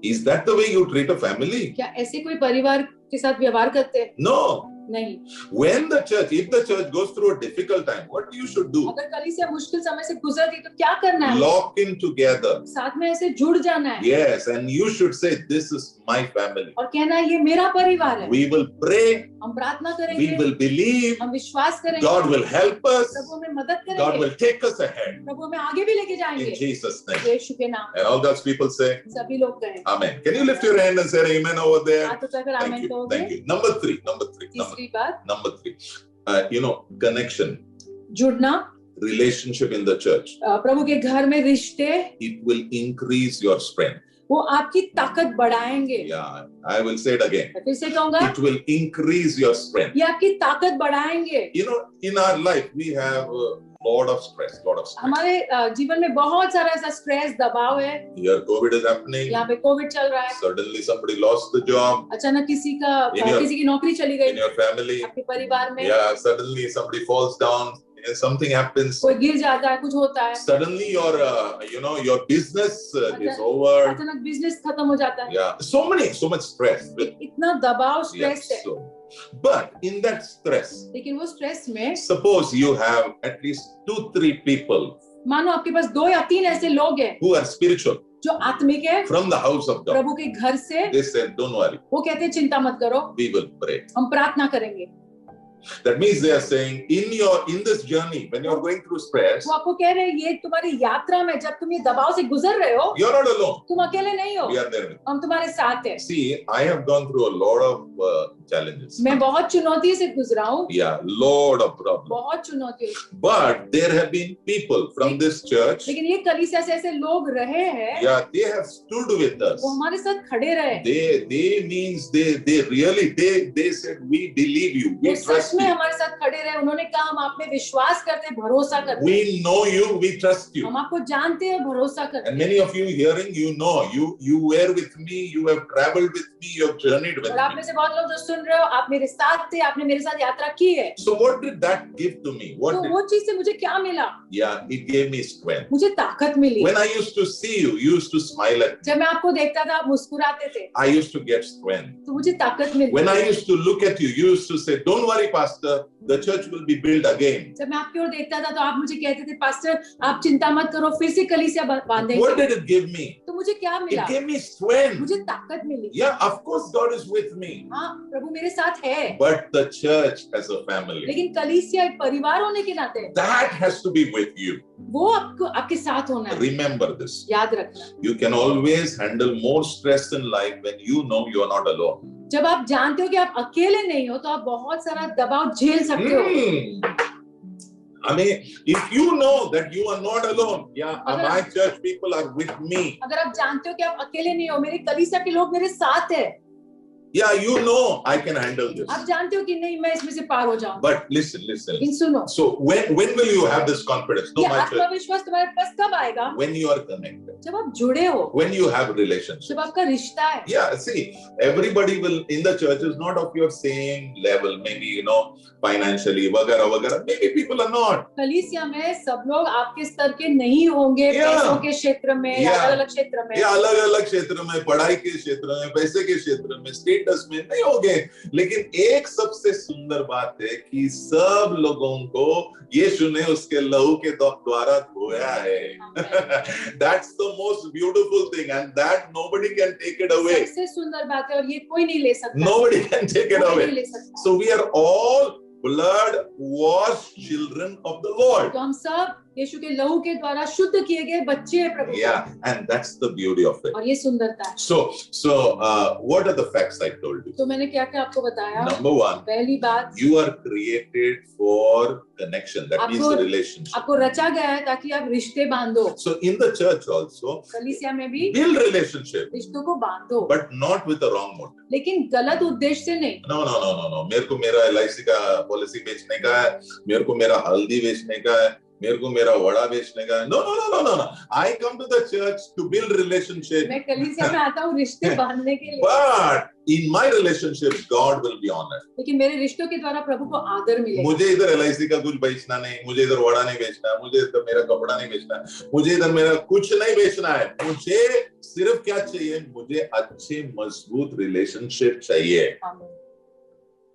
Is that the way you treat a family? क्या ऐसे कोई परिवार के साथ व्यवहार करते हैं? No. नहीं। If the church goes through a difficult time, what you should do? अगर कलीसिया मुश्किल समय से गुजरती तो क्या करना है? Lock in together. साथ में ऐसे जुड़ जाना है। Yes, and you should say, this is my family. और कहना है ये मेरा परिवार है। We will pray. हम प्रार्थना करेंगे। We will believe. हम विश्वास करेंगे। God will help us. प्रभु हमें मदद करेंगे। God will take us ahead. प्रभु हमें आगे भी लेके जाएंगे। In Jesus' name. यीशु के नाम। And all God's people say, सभी लोग कहें। Amen. Can you lift your hand and say amen over there? हाथ उठाकर आमीन कहोगे। Thank you. Number three. तीसरी बात, Number three. Connection. जुड़ना, Relationship in the church. प्रभु के घर में रिश्ते, It will increase your strength. वो आपकी ताकत बढ़ाएंगे। Yeah, I will say it again. फिर से कहूंगा, It will increase your strength. ये आपकी ताकत बढ़ाएंगे। In our life, we have a lot of stress. हमारे जीवन में बहुत सारा ऐसा स्ट्रेस, दबाव है। Here, COVID is happening. यहाँ पे कोविड चल रहा है। Suddenly, somebody lost the job. अचानक किसी की नौकरी चली In गई। your family. आपके परिवार में। Yeah, suddenly somebody falls down something happens. कोई गिर जाता है, कुछ होता है, Suddenly your business is over. अचानक बिजनेस खत्म हो जाता है. Yeah, so much stress. इतना दबाव, स्ट्रेस Yeah, है. so, but in that stress, लेकिन वो स्ट्रेस में suppose you have at least 2-3 people मानो आपके पास 2 या 3 ऐसे लोग हैं who are spiritual जो आत्मिक है, from the house of God. प्रभु के घर से. They said, don't worry, वो कहते हैं चिंता मत करो, we will pray. हम प्रार्थना करेंगे. That means they are saying in this journey, when you are going through stress, वो आपको कह रहे हैं ये तुम्हारी यात्रा में जब तुम ये दबाव से गुजर रहे हो, you are not alone. तुम अकेले नहीं हो, We are there with you. हम तुम्हारे साथ हैं. See, I have gone through a lot of challenges. मैं बहुत चुनौती से गुजरा हूँ, Yeah, lot of problems. बहुत चुनौती. But there have been people from this church. लेकिन ये कलीसिया से ऐसे लोग रहे हैं, Yeah, they have stood with us. वो हमारे साथ खड़े रहे. They means they really they said we believe you, we वो trust सच में you, हमारे साथ खड़े रहे. उन्होंने कहा हम आप में विश्वास करते हैं, भरोसा करते हैं. we know you, we trust you. हम आपको जानते हैं, भरोसा करते And हैं. many of you hearing, you were with me, you have traveled with me, you have journeyed with और आप me. में से बहुत लोग जो सुन रहे हो, आप मेरे साथ थे, आपने मेरे साथ यात्रा की है. So what did that give to me? तो वो चीज से मुझे क्या मिला? Yeah, it gave me strength. मुझे ताकत मिली. When I used to see you, you used to smile at me. जब मैं आपको देखता था, आप मुस्कुराते थे, I used to get strength. तो मुझे ताकत मिली. When I used to look at you, you used to say, don't worry, Pastor, the church will be built again. जब मैं आपकी ओर देखता था, तो आप मुझे कहते थे, पास्टर आप चिंता मत करो, फिर से कलीसिया बांधेंगे. What did it give me? तो मुझे क्या मिला? It gave me strength. मुझे ताकत मिली. Yeah, of course God is with me. हाँ, प्रभु मेरे साथ है. But the church as a family, लेकिन कलीसिया एक परिवार होने के नाते that has to be with you. वो आपको आपके साथ होना है. Remember this. याद रखना. You can always handle more stress in life when you know you are not alone. जब आप जानते हो कि आप अकेले नहीं हो, तो आप बहुत सारा दबाव झेल सकते हो. I mean, if you know that you are not alone, yeah, my church people are with me. अगर आप जानते हो कि आप अकेले नहीं हो, मेरे कलीसिया के लोग मेरे साथ है. Yeah, you know I can handle this. आप जानते हो कि नहीं, मैं इसमें से पार हो जाऊंगा. But listen. लेकिन सुनो, So when will you have this confidence? No, ये my church. आत्मविश्वास तुम्हारे पास कब आएगा? When you are connected. जब आप जुड़े हो, When you have relationship. जब आपका रिश्ता है. Yeah, see, everybody will in the church is not of your same level. Maybe financially, वगैरह. Maybe people are not. कलीसिया में सब लोग आपके स्तर के नहीं होंगे. पैसों के क्षेत्र में या अलग-अलग क्षेत्र में. या अलग-अलग क्षेत्र में, पढ़ाई के क्षेत्र में, पैसे के क्षेत्र में, स्टेटस में नहीं होंगे. लेकिन एक सबसे सुंदर बात है कि सब लोगों को यीशु ने उसके लहू के द्वारा धोया है. That's the most beautiful thing, and that nobody can take it away. सबसे सुंदर बात है, और ये कोई नहीं ले सकता. Nobody can take it कोई away. नहीं ले सकता. So we are all blood washed children of the Lord. तो हम सब यीशु के लहू के द्वारा शुद्ध किए गए बच्चे हैं प्रभु. Yeah, and that's the beauty of it. और ये सुंदरता है. So what are the facts I told you? तो मैंने क्या क्या आपको बताया? Number one, पहली बात, you are created for connection. That means a relationship. आपको रचा गया है ताकि आप रिश्ते बांधो. So in the church also, कलीसिया में भी build relationship, रिश्तों को बांधो, but not with the wrong motive. लेकिन गलत उद्देश्य से नहीं. No. मेरे को मेरा LIC का पॉलिसी बेचने का है, मेरे को मेरा हल्दी बेचने का है, मेरे को मेरा वड़ा बेचने का है. No. I come to the church to build relationship. मैं कलीसिया में आता हूँ रिश्ते बांधने के लिए. But in my relationship, God will be honored. लेकिन मेरे रिश्तों के द्वारा प्रभु को आदर मिलेगा. मुझे इधर LIC का कुछ बेचना नहीं, मुझे इधर वड़ा नहीं बेचना है, मुझे इधर मेरा कपड़ा नहीं बेचना है, मुझे इधर मेरा कुछ नहीं बेचना है. मुझे सिर्फ क्या चाहिए? मुझे अच्छे मजबूत रिलेशनशिप चाहिए.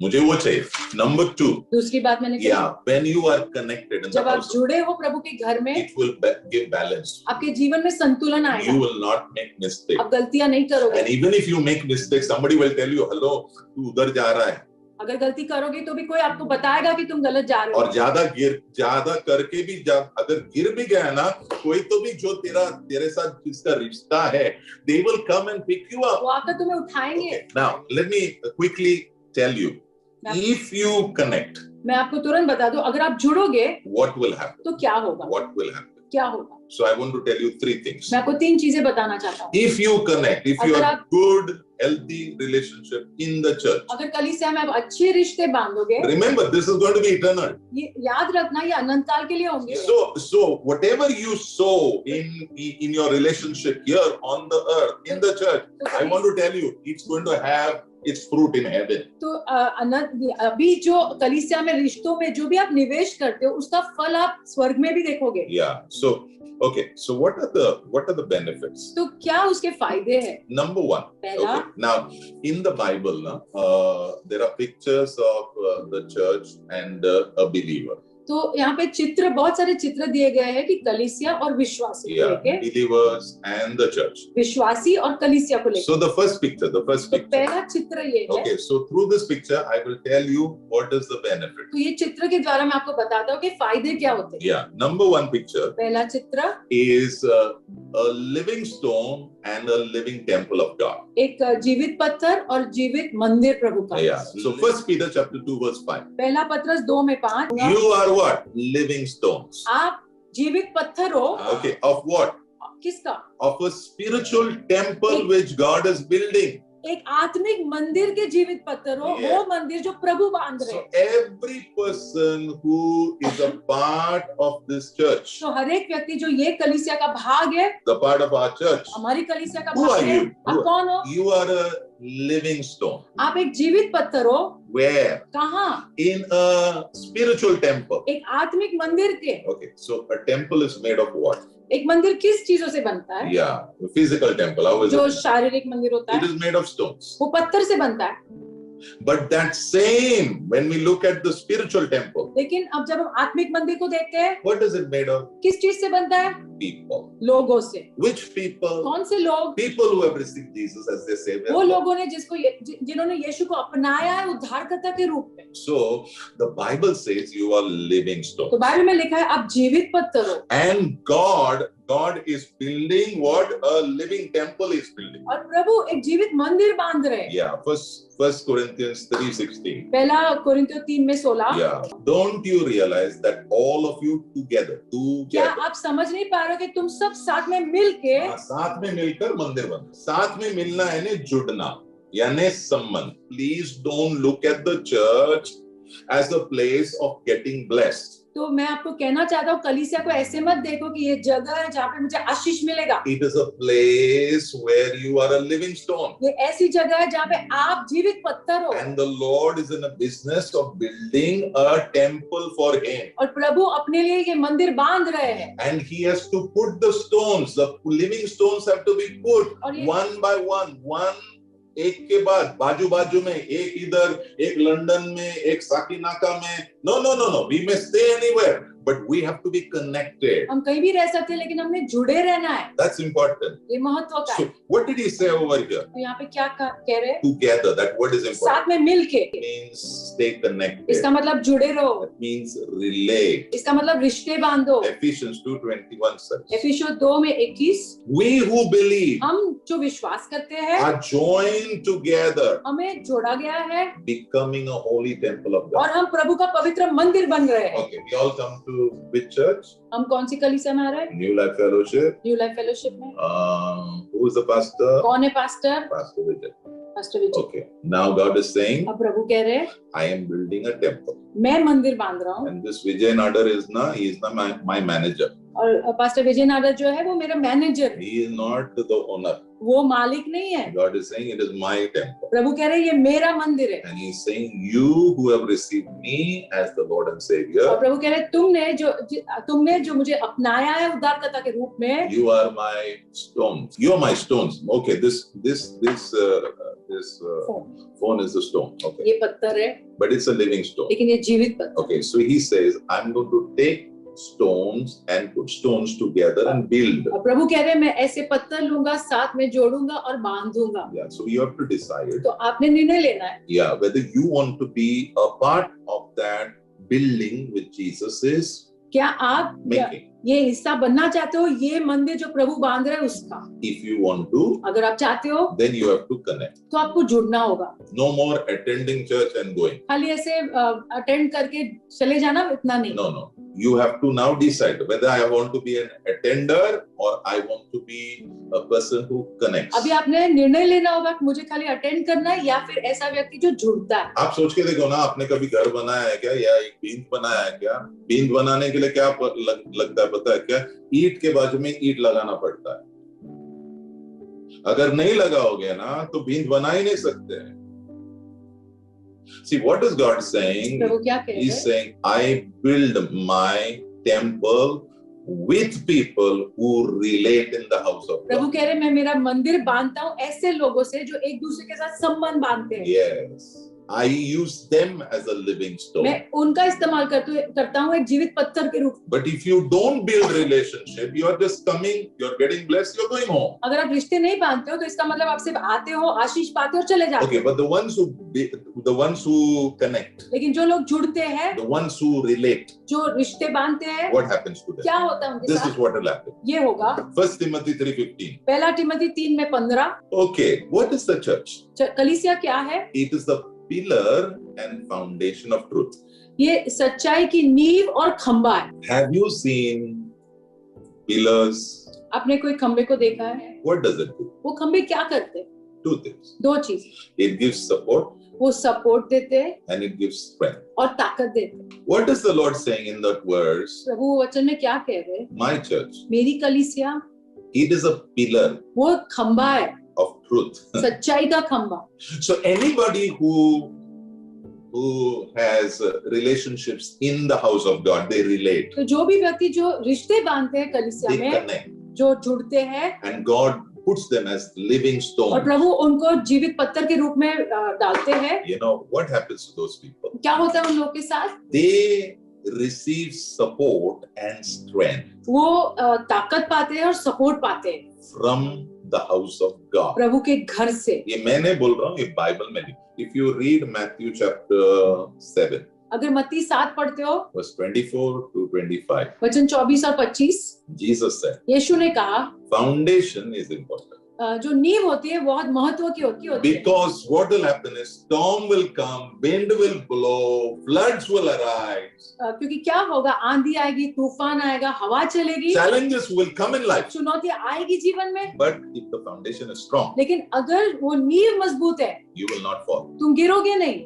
मुझे वो चाहिए. Number 2. दूसरी बात मैंने कही, when you are connected in the जब आप house, जुड़े हो प्रभु के घर में, it will give balance. आपके जीवन में संतुलन आएगा. You will not make mistakes. आप गलतियां नहीं करोगे. And even if you make mistakes, somebody will tell you, hello, तू उधर जा रहा है. अगर गलती करोगे तो भी कोई आपको बताएगा कि तुम गलत जा रहे हो. और ज्यादा करके भी अगर गिर भी गया ना, कोई तो भी जो तेरे साथ जिसका रिश्ता है, they will come and pick you up. वो आकर तुम्हें उठाएंगे. Okay. Now let me quickly tell you, if you connect, मैं आपको तुरंत बता दूं, अगर आप जुड़ोगे, what will happen? तो क्या होगा? What will happen? क्या होगा? So I want to tell you 3 things. मैं आपको 3 चीजें बताना चाहता हूँ. If you connect, if you अगर have good, healthy relationship in the church, अगर कलीसिया में आप अच्छे रिश्ते बांधोगे, remember this is going to be eternal. ये याद रखना, ये अनंत काल के लिए होंगे. So whatever you sow in your relationship here on the earth, in the church, I want to tell you, it's going to have it's fruit in heaven. तो अभी जो कलीसिया में रिश्तों में जो भी आप निवेश करते हो उसका फल आप स्वर्ग में भी देखोगे. Yeah. So what are the benefits? तो क्या उसके फायदे हैं? Number one. पहला, Okay. Now in the Bible, there are pictures of the church and a believer. तो यहाँ पे चित्र, बहुत सारे चित्र दिए गए हैं कि कलीसिया और विश्वासी को लेके. Believers and the church. विश्वासी और कलीसिया को लेके. So the first picture. तो पहला चित्र ये है. Okay, so through this picture, I will tell you what is the benefit. तो ये चित्र के द्वारा मैं आपको बताता हूँ कि फायदे क्या होते हैं. Yeah, number one picture. पहला चित्र is a living stone and a living temple of God. एक जीवित पत्थर और जीवित मंदिर प्रभु का. Yeah. So First Peter chapter 2 verse 5. पहला पत्रस 2:5. You are what? Living stones. आप जीवित पत्थर हो. Okay. Of what? किसका? Of a spiritual temple which God is building. एक आत्मिक मंदिर के जीवित पत्थर हो. वो मंदिर जो प्रभु बांध रहे. So every person who is a part of this church. तो हर एक व्यक्ति जो ये कलीसिया का भाग है. The part of our church. हमारी कलीसिया का Who भाग are है. you? आप कौन हो? You are a living stone. आप एक जीवित पत्थर हो. Where? कहाँ? In a spiritual temple. एक आत्मिक मंदिर के. Okay, so a temple is made of what? एक मंदिर किस चीजों से बनता है? Yeah, a physical temple. How is जो it? शारीरिक मंदिर होता It है. is made of stones. वो पत्थर से बनता है. But that same, when we look at the spiritual temple, लेकिन अब जब हम आत्मिक मंदिर को देखते हैं, what is it made of? किस चीज से बनता है? People. लोगों से. Which people? कौन से लोग? People who have received Jesus as their savior. वो लोगों ने जिन्होंने यीशु को अपनाया है उद्धारकर्ता के रूप में. So the Bible says you are living stones. तो बाइबल में लिखा है आप जीवित पत्थर हो. And God is building what a living temple is building. और प्रभु एक जीवित मंदिर बांध रहे हैं. Yeah, First Corinthians 3:16. पहला कोरिन्थियों 3:16. Yeah. Don't you realize that all of you together. क्या आप समझ नहीं पा रहे हो कि तुम सब साथ में मिलके साथ में मिलकर मंदिर बना. साथ में मिलना है ने जुड़ना यानी संबंध. Please don't look at the church as a place of getting blessed. तो मैं आपको कहना चाहता हूँ कलीसिया को ऐसे मत देखो कि ये जगह है जहाँ पे मुझे आशीष मिलेगा. It is a place where you are a living stone. ये ऐसी जगह है जहाँ पे आप जीवित पत्थर हो. And the Lord is in a business of building a temple for Him. और प्रभु अपने लिए ये मंदिर बांध रहे हैं. And He has to put the stones. The living stones have to be put one by one. एक के बाद बाजू में, एक इधर, एक लंदन में, एक साकिनाका में. No. We may stay anywhere, but we have to be connected. हम कहीं भी रह सकते हैं लेकिन हमने जुड़े रहना है. That's important. ये महत्व का है. So what did he say over here? तो यहाँ पे क्या कह रहे हैं? Together. That word is important. साथ में मिलके. It means stay connected. इसका मतलब जुड़े रहो. It means relate. इसका मतलब रिश्ते बांधो. Ephesians 2:21 says. एफिसियों 2:21. We who believe. हम जो विश्वास करते हैं. Are joined together. हमें जोड़ा गया है. Becoming a holy temple of God. और हम प्रभु का पवित्र मंदिर बन रहे हैं. Okay, we all come to which church? हम कौन सी कलीसिया में आ रहे हैं? New Life Fellowship. New life fellowship में. Who is the pastor? कौन है pastor? Pastor Vijay. Pastor Vijay. Okay. Now God is saying, अब प्रभु कह रहे हैं, I am building a temple. मैं मंदिर बांध रहा हूँ. And this Vijay Nadar is my manager. और पास्टर विजय नाडर जो है वो मेरा मैनेजर है. He is not the owner. वो मालिक नहीं है. God is saying it is my temple. प्रभु कह रहे हैं ये मेरा मंदिर है. And He is saying you who have received me as the Lord and Savior. और प्रभु कह रहे हैं तुमने जो मुझे अपनाया है उद्धारकर्ता के रूप में. You are my stones. You are my stones. Okay, this phone is a stone. Okay. ये पत्थर है. But it's a living stone. लेकिन ये जीवित पत्थर. Okay, so He says, I'm going to take stones and put stones together and build. और प्रभु कह रहे हैं मैं ऐसे पत्थर लूंगा, साथ में जोड़ूंगा और बांधूंगा. Yeah, so you have to decide. तो आपने निर्णय लेना है. Yeah, whether you want to be a part of that building which Jesus is क्या आप making. ये हिस्सा बनना चाहते हो ये मंदिर जो प्रभु बांध रहे हैं उसका? If you want to, अगर आप चाहते हो, then you have to connect. तो आपको जुड़ना होगा. No more attending church and going. खाली ऐसे अटेंड करके चले जाना इतना नहीं. No. You have to now decide whether I want to be an attender or I want to be a person who connects. अभी आपने निर्णय लेना होगा कि मुझे खाली अटेंड करना है या फिर ऐसा व्यक्ति जो जुड़ता है. आप सोच के देखो ना, आपने कभी घर बनाया है क्या या एक बींद बनाया है क्या? बींद बनाने के लिए क्या लगता है पता है क्या? ईंट के बाजू में ईंट लगाना पड़ता है. अगर नहीं लगाओगे ना तो बींद बना ही नहीं सकते हैं. See, what is God saying? प्रभु क्या कह रहे He's हैं? saying, I build my temple with people who relate in the house of Prabhu God. कह रहे हैं मैं मेरा मंदिर बांधता हूँ ऐसे लोगों से जो एक दूसरे के साथ संबंध बांधते हैं। Yes. I use them as a living stone. मैं उनका इस्तेमाल करता हूँ एक जीवित पत्थर के रूप में। But if you don't build relationship, you are just coming, you are getting blessed, you are going home. अगर आप रिश्ते नहीं बांधते हो तो इसका मतलब आप सिर्फ आते हो, आशीष पाते हो और चले जाते Okay, हो। but the ones who connect, लेकिन जो लोग जुड़ते हैं, the ones who relate, जो रिश्ते बांधते हैं, what happens to them? क्या होता है उनके This साथ? is what will happen. ये होगा 1 Timothy 3:15. पहला Timothy 3:15। Okay, what is the church? कलीसिया क्या है? It is the pillar and foundation of truth. ये सच्चाई की नींव और खंबा है। Have you seen pillars? आपने कोई खंबे को देखा है? What does it do? वो खंबे क्या करते हैं? Two things. दो चीज, It gives support वो सपोर्ट देते हैं and it gives strength. और ताकत देते हैं। What is the Lord saying in that verse? प्रभु वचन में क्या कह रहे हैं? My church, मेरी कलीसिया it is a pillar वो खंबा है, of truth. सच्चाई का खंबा। So anybody who has relationships in the house of God, they relate, तो जो भी व्यक्ति जो रिश्ते बांधते हैं कलीसिया they में, connect, जो जुड़ते हैं and God puts them as living और stones. प्रभु उनको जीवित पत्थर के रूप में डालते हैं। You know what happens to those people? क्या होता है उन लोगों के साथ? They receive support and strength वो ताकत पाते हैं और सपोर्ट पाते हैं from the house of God. प्रभु के घर से। ये मैं नहीं बोल रहा हूँ, ये बाइबल में लिखा। If you read Matthew chapter 7, अगर मत्ती 7 पढ़ते हो, verse 24 to 25, वचन 24 और 25, Jesus said, यीशु ने कहा foundation is important. जो नींव होती है बहुत महत्व की होती है। Because what will happen is storm will come, wind will blow, floods will arise. क्योंकि क्या होगा? आंधी आएगी, तूफान आएगा, हवा चलेगी, Challenges will come in life. चुनौती आएगी जीवन में। But if the foundation is strong, लेकिन अगर वो नींव मजबूत है, you will not fall. तुम गिरोगे नहीं।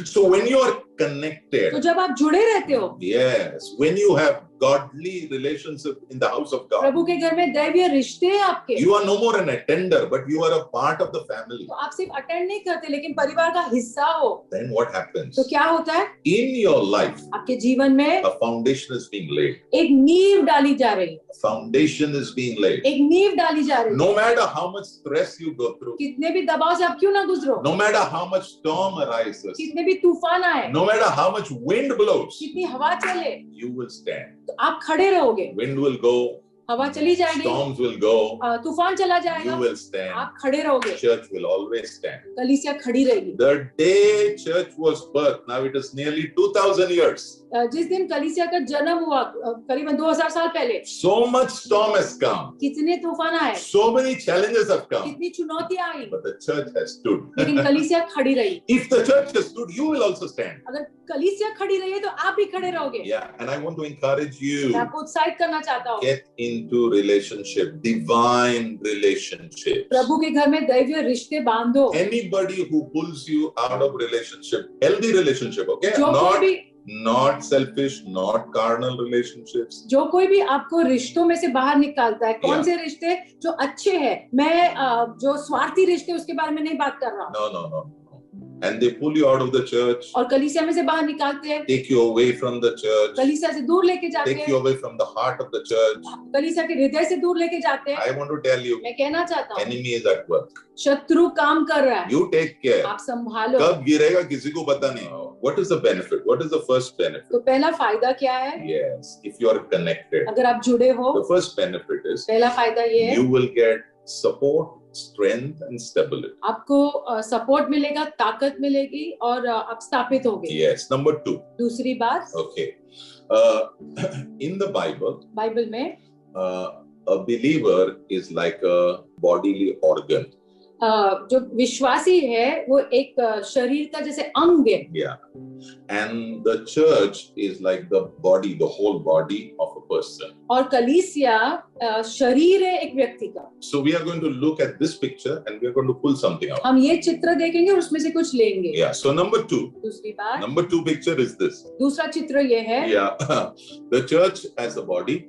So when you are connected, तो जब आप जुड़े रहते हो, yes, when you have godly relationship in the house of God, प्रभु के घर में दैवीय रिश्ते हैं आपके, you are no more an attender, but you are a part of the family. तो आप सिर्फ अटेंड नहीं करते लेकिन परिवार का हिस्सा हो। Then what happens? तो क्या होता है? In your life, आपके जीवन में a foundation is being laid. एक नींव डाली जा रही है, A foundation is being laid. एक नींव डाली जा रही है। No matter how much stress you go through, कितने भी दबाव से आप क्यों ना गुजरो, no matter how much storm arises, कितने भी तूफान आए, no matter how much wind blows, कितनी हवा चले, you will stand. तो आप खड़े रहोगे। Wind will go, हवा चली जाएगी, storms will go, तूफान चला you जाएगा, will stand. आप खड़े रहोगे। Church will always stand. कलीसिया खड़ी रहेगी। The day church was birthed, now it is nearly 2000 years. जिस दिन कलीसिया का जन्म हुआ करीबन 2000 साल पहले, So much storm has come. कितने तूफान आए, So many challenges have come. कितनी चुनौतियां आई, But the church has stood. लेकिन कलीसिया खड़ी रही। If the church has stood, you will also stand. अगर कलीसिया खड़ी रही है तो आप भी खड़े रहोगे। Yeah, and I want to encourage you. मैं आपको उत्साहित करना चाहता हूँ, Get into relationship, divine relationship. प्रभु के घर में दैवीय रिश्ते बांधो। Anybody who pulls you out of relationship, healthy relationship, okay? जो कोई भी Not selfish, not carnal relationships. जो कोई भी आपको रिश्तों में से बाहर निकालता है, कौन Yeah. से रिश्ते जो अच्छे हैं, मैं जो स्वार्थी रिश्ते उसके बारे में नहीं बात कर रहा हूँ, No. And they pull you out of the church, और कलीसिया में से बाहर निकालते हैं, take you away from the church, कलीसिया से दूर लेके जाते take you हैं, away from the heart of the church. कलीसिया के हृदय से दूर लेके जाते हैं। I want to tell you, मैं कहना चाहता हूँ, enemy is at work. शत्रु काम कर रहा है, You take care. आप संभालो। कब गिरेगा किसी को पता नहीं. What is the benefit? What is the first benefit? तो पहला फायदा क्या है? Yes, if you are connected, अगर आप जुड़े हो, the first benefit is पहला फायदा ये है, you will get support, strength, and stability. आपको सपोर्ट मिलेगा, ताकत मिलेगी और आप स्थापित होगे। Yes. Number 2. दूसरी बात, Okay. In the Bible, Bible में a believer is like a bodily organ. जो विश्वासी है वो एक शरीर का जैसे अंग है, Yeah. And the church is like the body, the whole body of a person. और कलीसिया शरीर है एक व्यक्ति का। So we are going to look at this picture and we are going to pull something out. हम ये चित्र देखेंगे और उसमें से कुछ लेंगे। Yeah. So number 2. दूसरी बात, Number 2 picture is this. दूसरा चित्र ये है, Yeah. The church as a body.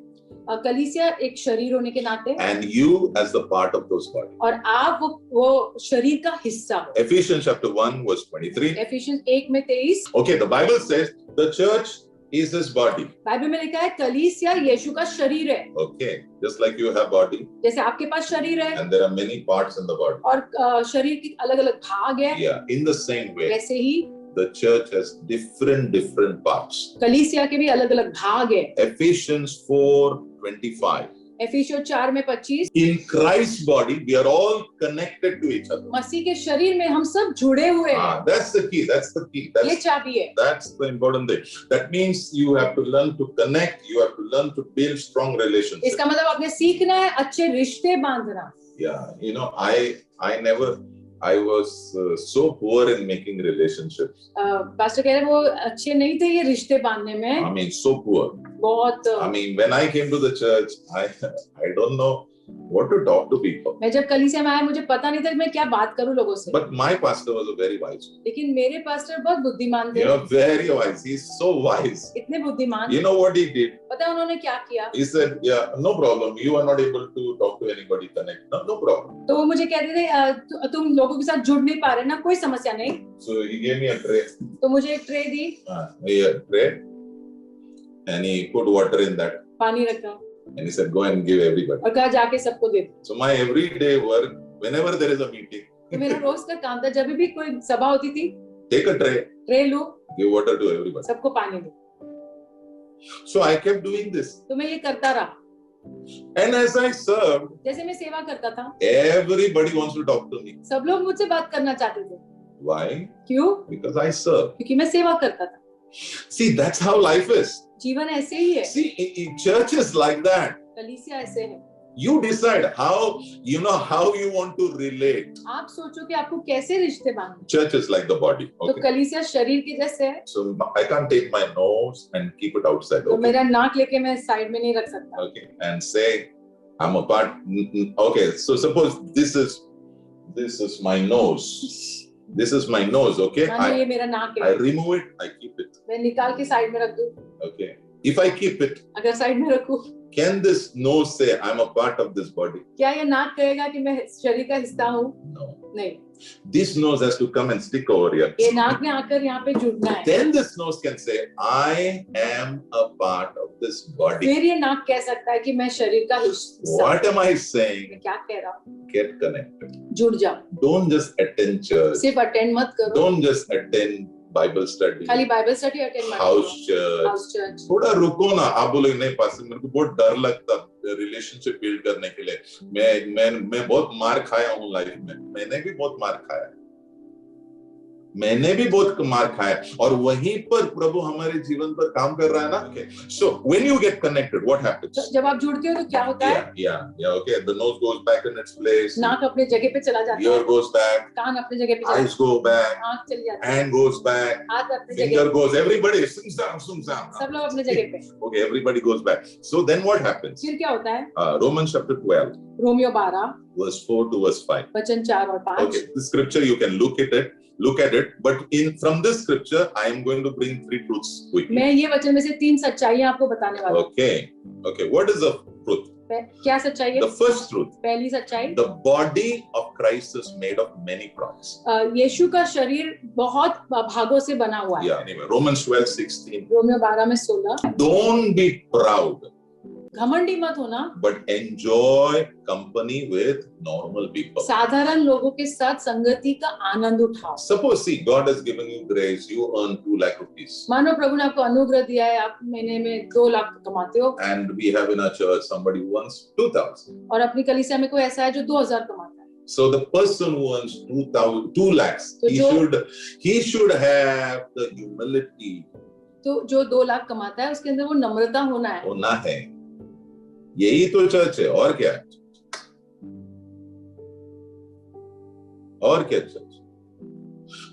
कलीसिया एक शरीर होने के नाते, and you as the part of those bodies. और आप वो शरीर का हिस्सा हो। Ephesians chapter 1 verse 23. Efficiency 1:23। Okay, the Bible says the church is his body. Bible में लिखा है कलीसिया यीशु का शरीर है। Okay, just like you have body, जैसे आपके पास शरीर है and there are many parts in the body. और शरीर के अलग-अलग भाग है, Yeah, in the same way, वैसे ही the church has different parts. कलीसिया के भी अलग-अलग भाग है। Ephesians 4:25. एफिशियों 4:25। In Christ's body, we are all connected to each other. मसीह के शरीर में हम सब जुड़े हुए हैं। That's the key. That's the key. ये चाबी है। That's the important thing. That means you have to learn to connect. You have to learn to build strong relationships. इसका मतलब आपने सीखना है अच्छे रिश्ते बांधना। Yeah, you know, I was so poor in making relationships. Pastor कह रहे वो अच्छे नहीं थे ये रिश्ते बांधने में। I mean, so poor. बहुत। I mean, when I came to the church, I don't know what to talk to people. मैं जब कलीसिया में आया मुझे पता नहीं था कि मैं क्या बात करूं लोगों से। But my pastor was a very wise. लेकिन मेरे पास्टर बहुत बुद्धिमान थे। You know, very wise. He's so wise. इतने बुद्धिमान। You know what he did? पता है उन्होंने क्या किया? He said, "Yeah, no problem. You are not able to talk to anybody, connect. No problem." तो वो मुझे कहते थे तुम लोगों के साथ जुड़ नहीं पा रहे ना, कोई समस्या नहीं। So he gave me a tray. तो मुझे एक tray the. A tray, and he put water in that. पानी रखा। And he said, "Go and give everybody." और कहा जाके सबको दे दो। So my everyday work, whenever there is a meeting, तो मेरा रोज का काम था जब भी कोई सभा होती थी, take a tray, tray low, give water to everybody. सबको पानी दो। So I kept doing this. तो मैं ये करता रहा। And as I served, जैसे मैं सेवा करता था, everybody wants to talk to me. सब लोग मुझसे बात करना चाहते थे। Why? क्यों? Because I serve. क्योंकि मैं सेवा करता था। See, that's how life is. जीवन ऐसे ही है। See, in churches like that, कलीसिया ऐसे है। you decide how you want to relate. आप सोचो कि आपको कैसे रिश्ते बांधने। Church is like the body. तो Okay. कलीसिया शरीर के जैसे है। So I can't take my nose and keep it outside. तो Okay. मेरा नाक लेके मैं साइड में नहीं रख सकता। Okay. And say I'm a part. Okay. So suppose this is my nose. This is my nose. Okay. मानो ये मेरा नाक I है। remove it. I keep it. मैं निकाल के साइड में रख दूं। Okay. If I keep it, अगर साइड में रखूं, can this nose say I'm a part of this body? क्या ये नाक कहेगा कि मैं शरीर का हिस्सा हूँ? No. नहीं। This nose has to come and stick over here. ये नाक में आकर यहाँ पे जुड़ना है। Then this nose can say, I am a part of this body. फिर ये नाक कह सकता है कि मैं शरीर का हिस्सा। What am I saying? मैं क्या कह रहा हूँ? Get connected. जुड़ जाओ। Don't just attend church. सिर्फ अटेंड मत करो। Don't just attend Bible study. खाली बाइबल स्टडी अटेंड मत करो। House church. House church. थोड़ा रुको ना। आप बोलोगे नहीं पास मेरे को बहुत डर लगता रिलेशनशिप बिल्ड करने के लिए। मैं बहुत मार खाया हूँ लाइफ में। मैंने भी बहुत मार खाया। मैंने भी बहुत मार खाया और वहीं पर प्रभु हमारे जीवन पर काम कर रहा है ना। Okay. So when you get connected, what happens? जब आप जुड़ते हो तो क्या होता है? Yeah. Okay. The nose goes back in its place. नाक अपने जगह पे चला जाता है। Ear goes back. कान अपने जगह पे चला Eyes go back. आँख चली जाती है। Hand goes back. हाथ अपने जगह Finger पे। goes. Everybody. Sum sam. सब लोग अपने जगह पे। Okay. Everybody goes back. So then what happens? फिर क्या होता है? Romans chapter 12, Romeo 12 verse 4 to verse 5. वचन 4 और 5। Okay. The scripture you can look at it, but from this scripture I am going to bring 3 truths quickly. मैं ये वचन में से 3 सच्चाइयां आपको बताने वाला हूँ। Okay. What is the truth? क्या सच्चाई है? The first truth. पहली सच्चाई, The body of Christ is made of many parts. यीशु का शरीर बहुत भागों से बना हुआ है। Yeah. Anyway, Romans 12:16. रोमियो 12 में 16। Don't be proud, घमंडी मत होना, but enjoy company with normal people. साधारण लोगों के साथ संगति का आनंद उठाओ। Suppose, see, God has given you grace. You earn 2 lakh rupees. मानो प्रभु ने आपको अनुग्रह दिया है, आप महीने में 2 लाख कमाते हो। And we have in our church somebody who earns 2,000. और अपनी कलीसिया में कोई ऐसा है जो 2000 कमाता है। So the person who earns 2 lakhs, he should have the humility. तो जो 2 लाख कमाता है उसके अंदर वो नम्रता होना है। होना है। यही तो चर्च है। और क्या है? और क्या church?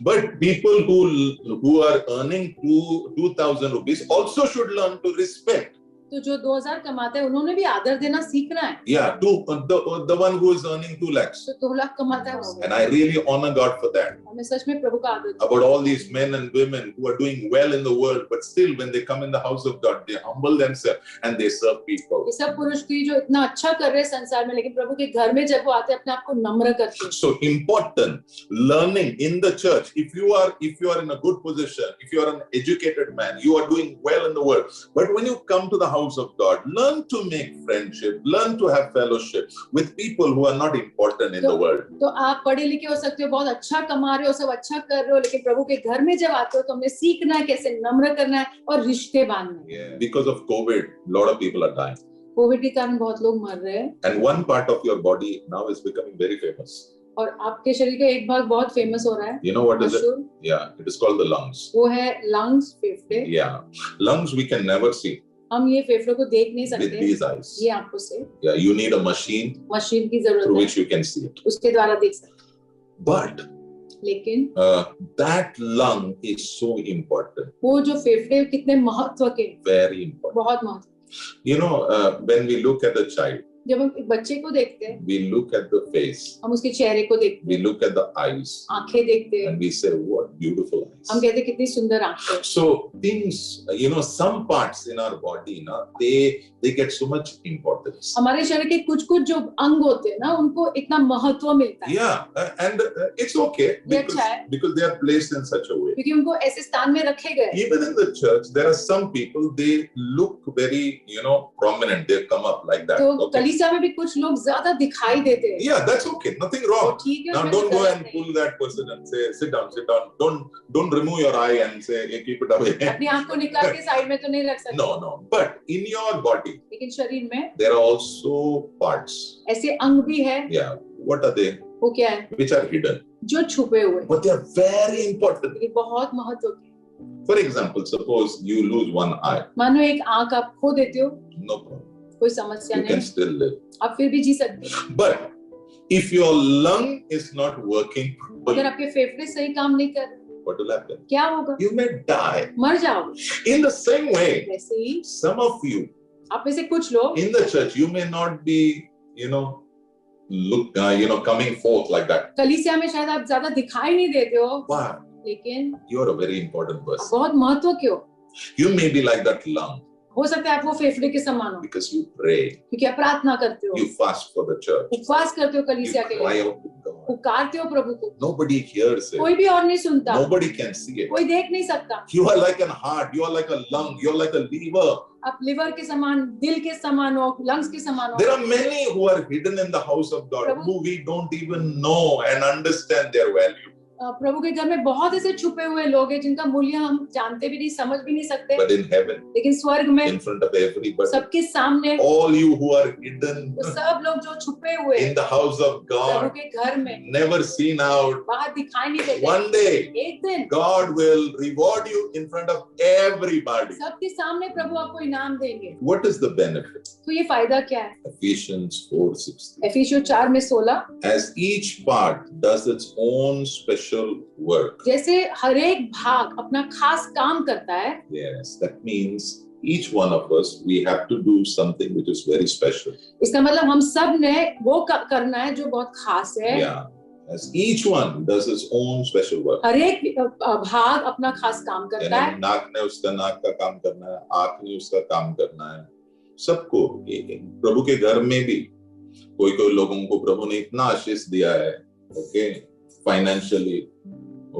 But people who are earning 2,000 rupees also should learn to respect तो जो 2000 कमाते हैं उन्होंने भी आदर देना सीखना है। Yeah, the one who is earning 2 lakhs. तो 2 लाख कमाता है वो। And I really honor God for that. मैं सच में प्रभु का आदर करती About all these men and women who are doing well in the world, but still when they come in the house of God, they humble themselves and they serve people. ये सब पुरुष भी जो इतना अच्छा कर रहे हैं संसार में, लेकिन प्रभु के घर में जब वो आते हैं अपने आप को नम्र करते हैं। So important learning in the church. If you are in a good position, if you are an educated man, you are doing well in the world. But when you come to the house of God, learn to make friendship, learn to have fellowship with people who are not important in the world. तो आप पढ़े लिखे हो सकते हो, बहुत अच्छा कमा रहे हो, सब अच्छा कर रहे हो, लेकिन प्रभु के घर में जब आते हो तो हमें सीखना है कैसे नम्र करना है और रिश्ते बांधना है। Yeah. Because of COVID, a lot of people are dying. Covid के कारण बहुत लोग मर रहे हैं। And one part of your body now is becoming very famous. और आपके शरीर का एक भाग बहुत फेमस हो रहा है। You know what is it? Yeah, it is called the lungs. वो है लंग्स, फेफड़े। Yeah, lungs we can never see. हम ये फेफड़ों को देख नहीं With सकते these eyes. ये आंखों से। Yeah, you need a machine machine की जरूरत through है, which you can see it. उसके द्वारा देख सकते हैं। But लेकिन that lung is so important. वो जो फेफड़े कितने महत्व के, Very important. बहुत महत्व। You know, when we look at the child, जब हम एक बच्चे को देखते हैं, we look at the face, हम उसके चेहरे को देखते we हैं, look at the eyes, आंखें देखते हैं, and we say, "What beautiful eyes!" हम कहते हैं कितनी सुंदर आंखें। So things, you know, some parts in our body, now they get so much importance. हमारे शरीर के कुछ जो अंग होते हैं ना, उनको इतना महत्व मिलता है। Yeah, and it's okay because they are placed in such a way. क्योंकि उनको ऐसे स्थान में रखे गए। Even in the church, there are some people, they look very, you know, prominent. They come up like that. तो Okay. कलीसिया में भी कुछ लोग ज्यादा दिखाई देते हैं। Yeah, that's okay. Nothing तो wrong. ठीक है, Now उसमें don't कोई go गलत and नहीं। pull that person and say, sit down, sit down. Don't remove your eye and say, hey, keep it away. अपनी आंख को निकाल के साइड में तो नहीं रख सकते। No. But in your body, लेकिन शरीर में there are also parts. ऐसे अंग भी है। Yeah. What are they? वो क्या है? Which are hidden. जो छुपे हुए, But they are very important. ये बहुत महत्व के। For example, suppose you lose one eye. मानो एक आंख आप खो देते हो, No problem. कोई समस्या You can नहीं, still live. आप फिर भी जी सकते हो। But if your lung is not working अगर properly, आपके फेफड़े सही काम नहीं कर रहे, what will happen? क्या होगा? You may die. मर जाओगे। In the same way, वैसे ही some of you आप में से कुछ लोग in the church, you may not be, coming forth like that. कलीसिया में शायद आप ज्यादा दिखाई नहीं देते हो, Why? लेकिन You are a very important आप person. बहुत महत्व के हो। You may be like that lung हो सकता है आप वो फेफड़े के समान हो, because you pray, क्योंकि आप प्रार्थना करते हो, you fast for the church, उपवास करते हो you कलीसिया के cry लिए, out to God. पुकारते हो प्रभु को। Nobody hears it. कोई भी और नहीं सुनता, Nobody can see it. कोई देख नहीं सकता। You are like an heart, you are like a lung, you are like a liver. आप लिवर के समान, दिल के समान हो, लंग्स के समान हो। There are many who are hidden in the house of God who we don't even know and understand their value. प्रभु के घर में बहुत ऐसे छुपे हुए लोग हैं जिनका मूल्य हम जानते भी नहीं, समझ भी नहीं सकते। But in heaven, लेकिन स्वर्ग में in front of everybody, सबके सामने all you who are hidden वो सब लोग जो छुपे हुए in the house of Prabhu God, के घर में never seen out, बाहर दिखाई नहीं देते, one day एक दिन God will reward you in front of everybody. सबके सामने प्रभु आपको इनाम देंगे। What is the benefit? तो ये फायदा क्या है? Ephesians 4:16. एफिसियों 4:16, As each part does its own special work. जैसे हर एक भाग अपना खास काम करता है, Yes, that means each one of us, we have to do something which is very special. इसका मतलब हम सब ने वो करना है जो बहुत खास है। Yeah. As each one does its own special work. हर एक भाग अपना खास काम करता है। यानी नाक ने उसका नाक का काम करना है, आँख ने उसका काम करना है, सबको। प्रभु के घर में भी कोई लोगों को प्रभु ने इतना आशीष दिया है, okay, financially,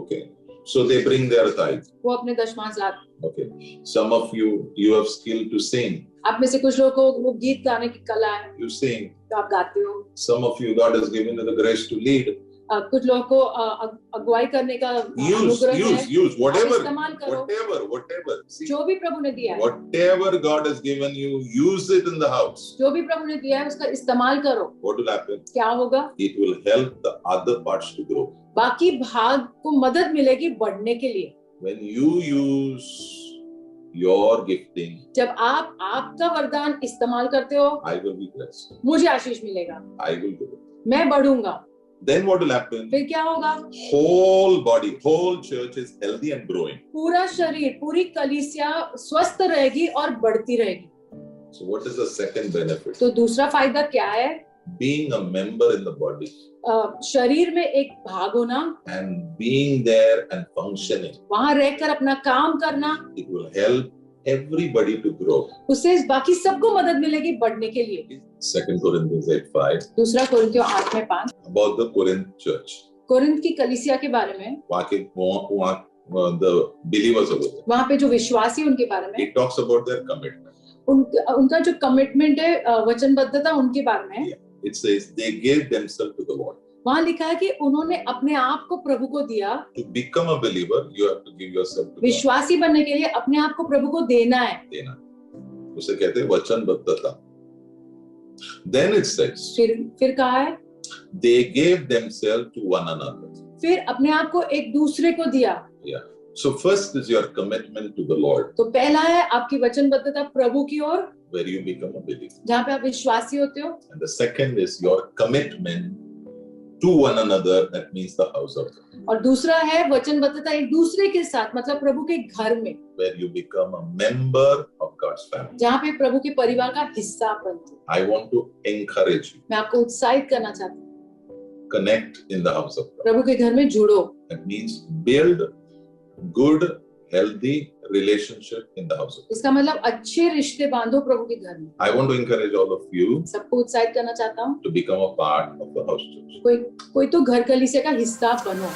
okay, so they bring their tithe. वो अपने दशमांश लाते। Okay, some of you have skill to sing. आप में से कुछ लोगों को वो गीत गाने की कला है, You sing. तो आप गाते हो। Some of you, God has given you the grace to lead. कुछ लोगों को अगुवाई करने का अनुग्रह है। Use whatever, इस्तेमाल करो। whatever. See, जो भी प्रभु ने दिया है, whatever God has given you, use it in the house. जो भी प्रभु ने दिया है उसका इस्तेमाल करो। What will happen? क्या होगा? It will help the other parts to grow. बाकी भाग को मदद मिलेगी बढ़ने के लिए। When you use your gifting, जब आप आपका वरदान इस्तेमाल करते हो, I will be blessed. मुझे आशीष मिलेगा, I will grow. मैं बढ़ूंगा। Then what will happen? फिर क्या होगा? Whole body, whole church is healthy and growing. पूरा शरीर, पूरी कलीसिया स्वस्थ रहेगी और बढ़ती रहेगी। So what is the second benefit? तो दूसरा फायदा क्या है? Being a member in the body शरीर में एक भाग होना, and being there and functioning, वहां रहकर अपना काम करना, it will help everybody to grow. उससे बाकी सबको मदद मिलेगी बढ़ने के लिए। 2 Corinthians 8:5 दूसरा कोरिन्थियों 8:5 about the Corinth church. Corinth की कलीसिया के बारे में, वहाँ the believers over there. वहां पे जो विश्वासी उनके बारे में, It talks about their commitment. उनका जो कमिटमेंट है, वचनबद्धता उनके बारे में। It says they gave themselves to the Lord. वहां लिखा है कि उन्होंने अपने आप को प्रभु को दिया। To become a believer, you have to give yourself to God. विश्वासी बनने के लिए अपने आप को प्रभु को देना है। देना, उसे कहते हैं वचनबद्धता। Then it says, फिर कहा है, they gave themselves to one another. फिर अपने आप को एक दूसरे को दिया। Yeah. So first is your commitment to the Lord, तो पहला है आपकी वचनबद्धता प्रभु की ओर, where you become a believer. जहाँ पे आप विश्वासी होते हो। And the second is your commitment to one another, that means the house of God, और दूसरा है वचनबद्धता एक दूसरे के साथ, मतलब प्रभु के घर में, where you become a member of God's family. जहाँ पे प्रभु के परिवार का हिस्सा बनते हो। I want to encourage you, मैं आपको उत्साहित करना चाहती हूँ, connect in the house of God. प्रभु के घर में जुड़ो। That means build good, healthy relationship in the house of God. इसका मतलब अच्छे रिश्ते बांधो प्रभु के घर में। I want to encourage all of you सबको उत्साहित करना चाहता हूँ, to become a part of the house church. कोई तो घर कलीसिया का हिस्सा बनो।